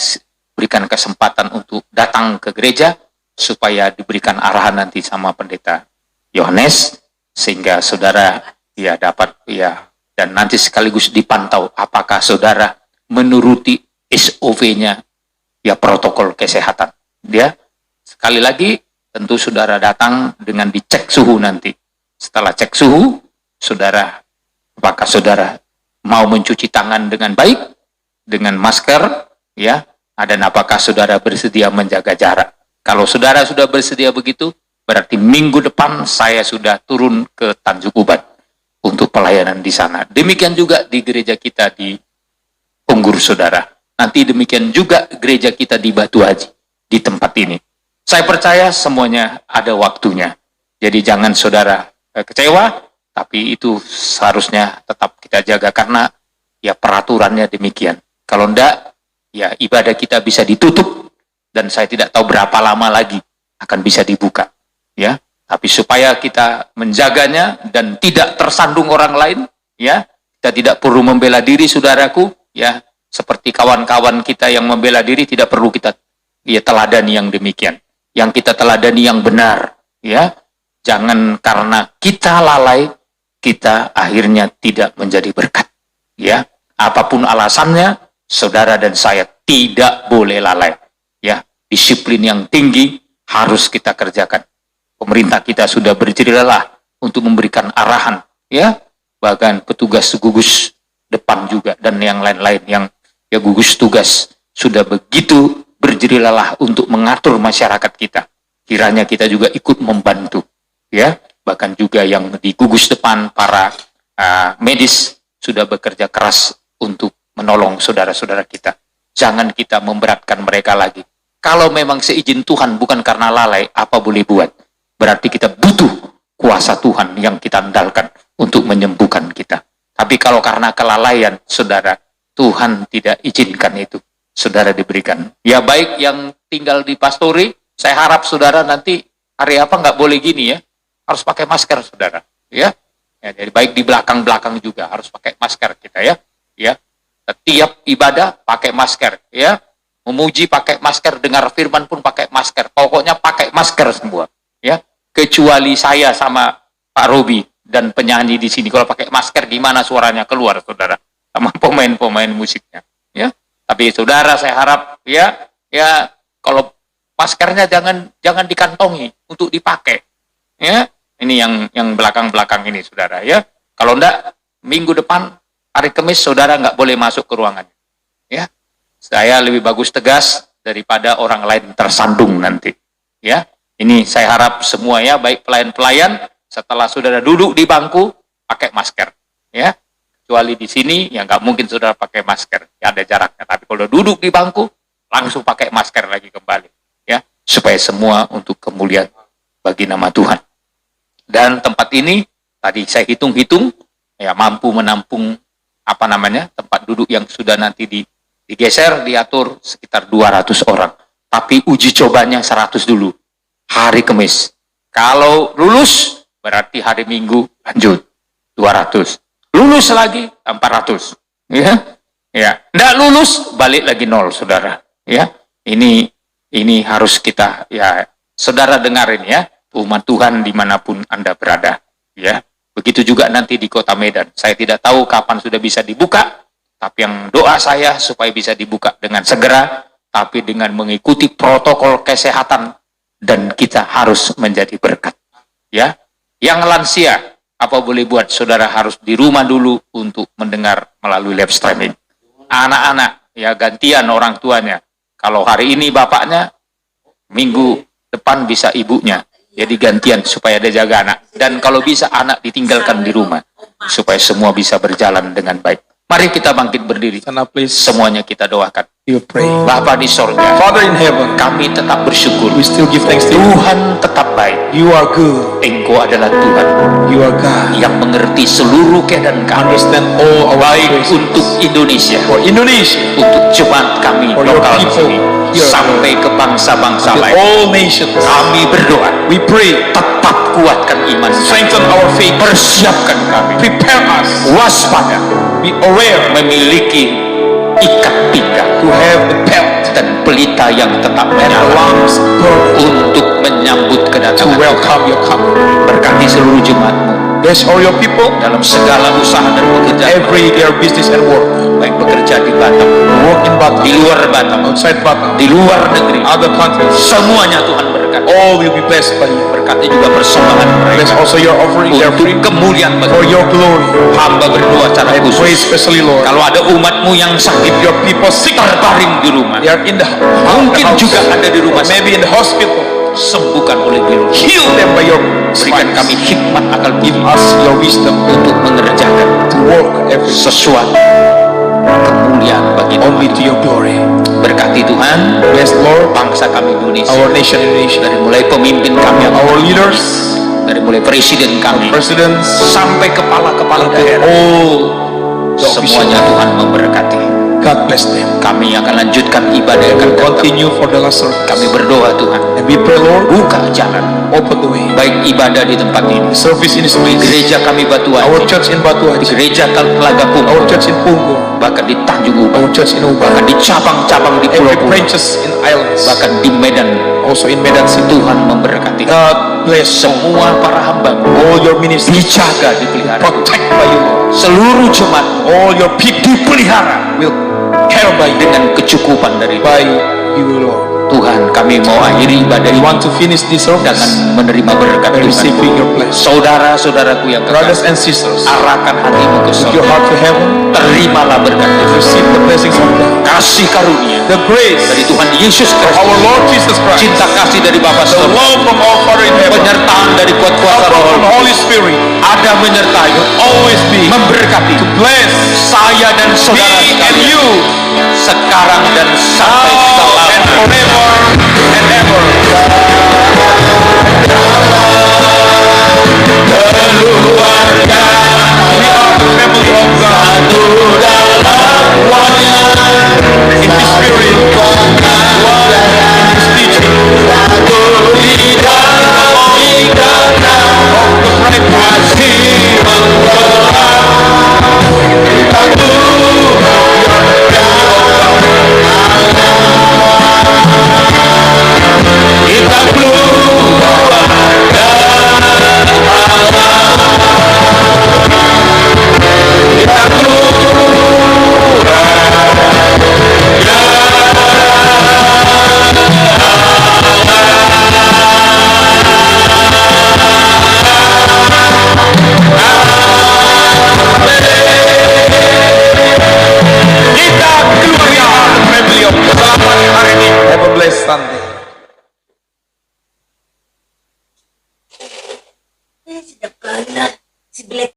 berikan kesempatan untuk datang ke gereja supaya diberikan arahan nanti sama pendeta Yohanes, sehingga saudara ya dapat ya, dan nanti sekaligus dipantau apakah saudara menuruti SOV-nya, ya, protokol kesehatan. Ya, sekali lagi tentu saudara datang dengan dicek suhu nanti. Setelah cek suhu, saudara, apakah saudara mau mencuci tangan dengan baik, dengan masker, ya, dan apakah saudara bersedia menjaga jarak. Kalau saudara sudah bersedia begitu, berarti minggu depan saya sudah turun ke Tanjung Uban untuk pelayanan di sana. Demikian juga di gereja kita di Punggur, saudara. Nanti demikian juga gereja kita di Batu Haji, di tempat ini. Saya percaya semuanya ada waktunya. Jadi jangan saudara kecewa, tapi itu seharusnya tetap kita jaga karena ya peraturannya demikian. Kalau enggak, ya ibadah kita bisa ditutup dan saya tidak tahu berapa lama lagi akan bisa dibuka. Ya, tapi supaya kita menjaganya dan tidak tersandung orang lain, ya, kita tidak perlu membela diri, saudaraku, ya, seperti kawan-kawan kita yang membela diri tidak perlu kita teladani yang demikian. Yang kita teladani yang benar, ya. Jangan karena kita lalai, kita akhirnya tidak menjadi berkat. Ya, apapun alasannya, saudara dan saya tidak boleh lalai. Ya, disiplin yang tinggi harus kita kerjakan. Pemerintah kita sudah berjerih lelah untuk memberikan arahan, ya. Bahkan petugas gugus depan juga dan yang lain-lain yang ya gugus tugas sudah begitu berjerih lelah untuk mengatur masyarakat kita. Kiranya kita juga ikut membantu. Ya, bahkan juga yang di gugus depan para medis sudah bekerja keras untuk menolong saudara-saudara kita. Jangan kita memberatkan mereka lagi. Kalau memang seizin Tuhan bukan karena lalai, apa boleh buat? Berarti kita butuh kuasa Tuhan yang kita andalkan untuk menyembuhkan kita. Tapi kalau karena kelalaian, saudara, Tuhan tidak izinkan itu. Saudara diberikan. Ya baik yang tinggal di pastori, saya harap saudara nanti hari apa nggak boleh gini ya. Harus pakai masker, saudara. Ya, jadi baik di belakang-belakang juga harus pakai masker kita ya. Ya, setiap ibadah pakai masker. Ya, memuji pakai masker, dengar firman pun pakai masker. Pokoknya pakai masker semua. Ya, kecuali saya sama Pak Robi dan penyanyi di sini. Kalau pakai masker gimana suaranya keluar, saudara? Sama pemain-pemain musiknya. Ya, tapi saudara saya harap ya kalau maskernya jangan dikantongi untuk dipakai. Ya. Ini yang belakang-belakang ini, saudara, ya. Kalau enggak, minggu depan, hari Kamis, saudara nggak boleh masuk ke ruangan. Ya. Saya lebih bagus tegas daripada orang lain tersandung nanti. Ya. Ini saya harap semua ya, baik pelayan-pelayan, setelah saudara duduk di bangku, pakai masker. Ya. Kecuali di sini, ya nggak mungkin saudara pakai masker. Ya, ada jaraknya. Tapi kalau duduk di bangku, langsung pakai masker lagi kembali. Ya. Supaya semua untuk kemuliaan bagi nama Tuhan. Dan tempat ini tadi saya hitung-hitung ya mampu menampung tempat duduk yang sudah nanti digeser, diatur sekitar 200 orang. Tapi uji cobanya 100 dulu. Hari Kamis. Kalau lulus berarti hari Minggu lanjut 200. Lulus lagi 400. Ya. Ya, enggak lulus balik lagi 0, saudara. Ya. Ini harus kita ya saudara dengarin ya. Umat Tuhan dimanapun Anda berada. Ya, begitu juga nanti di Kota Medan. Saya tidak tahu kapan sudah bisa dibuka, tapi yang doa saya supaya bisa dibuka dengan segera, tapi dengan mengikuti protokol kesehatan dan kita harus menjadi berkat. Ya, yang lansia apa boleh buat? Saudara harus di rumah dulu untuk mendengar melalui live streaming. Anak-anak ya gantian orang tuanya. Kalau hari ini bapaknya, minggu depan bisa ibunya. Jadi gantian supaya ada jaga anak. Dan kalau bisa anak ditinggalkan di rumah. Supaya semua bisa berjalan dengan baik. Mari kita bangkit berdiri. Semuanya kita doakan. Bapa di sorga, Father in heaven, kami tetap bersyukur. we still give thanks to you. Tuhan tetap baik. You are good. Engkau adalah Tuhan You are God. yang mengerti seluruh keadaan kami. Understand all our Baik situations. untuk Indonesia, For Indonesia, untuk jemaat kami For your lokal di people sini, here. sampai ke bangsa-bangsa to lain. all nations, Kami berdoa, we pray, tetap kuatkan iman kami. strengthen our faith, Persiapkan kami, prepare us, waspada, be aware memiliki ikat pinggang to have the belt dan pelita yang tetap and the menyala lamps burning untuk menyambut to kedatangan. welcome your coming. Berkati seluruh jemaatmu Bless all your people, dalam segala usaha dan pekerjaan, every their business and work, baik bekerja di Batam, work in Batam, di luar Batam, outside Batam, di luar negeri, other countries, semuanya Tuhan berkati. all will be blessed by you. Berkati juga persembahan Bless mereka also your offering, their untuk free, kemuliaan for bagi your glory. hamba berdoa secara I pray khusus. especially, Lord, Kalau ada umatmu yang sakit, your people sick, terbaring di rumah, they are in the mungkin house, juga ada di rumah sakit, maybe in the hospital, sembuhkan oleh Tuhan. heal them by your Berikan stripes. kami hikmat akal Give budi us your wisdom untuk mengerjakan to work every sesuatu kemuliaan bagi only nama. to your glory. Berkati Tuhan Bless, Lord, bangsa kami Indonesia, our nation Indonesia, dari mulai pemimpin kami, our leaders, dari mulai presiden kami presidents, sampai kepala-kepala daerah, all the Semuanya Tuhan memberkati. God bless them. Kami akan lanjutkan ibadah yang akan datang. Continue for the last service. Kami berdoa Tuhan, And we pray, Lord, buka jalan, open the way. baik ibadah di tempat ini, Service in this di place. gereja kami Batu Our Haji, church in Batu di Haji. gereja Telaga Our Punggur, church in Punggol. bahkan di Tanjung Uban, Our church in Ubang. bahkan di cabang-cabang di Every pulau-pulau, branches in islands. bahkan di Medan. Also in Medan City. Tuhan memberkati. God bless Semua para hamba all your ministries. dijaga, dipelihara. Protect by you, Lord. Seluruh jemaat All your people dipelihara will care by you. dengan kecukupan dari By you, Lord. Tuhan. Kami mau akhiri ibadah We ini want to finish this service dengan menerima berkat by Tuhan. receiving your blessing. Saudara-saudaraku yang Brothers kekasih, and sisters, arahkan hatimu ke with your surga. heart to heaven, Terimalah berkat Tuhan. receive the blessings of God. Kasih karunia The grace dari Tuhan Yesus of Kristus, our Lord Jesus Christ. cinta kasih dari Bapa The surga, love from our Father in heaven. penyertaan dari kuat kuasa From Roh the Kudus Holy Spirit. ada menyertai, Always be memberkati to bless saya dan saudara me and sekalian you sekarang dan sampai now and selama. forever and ever.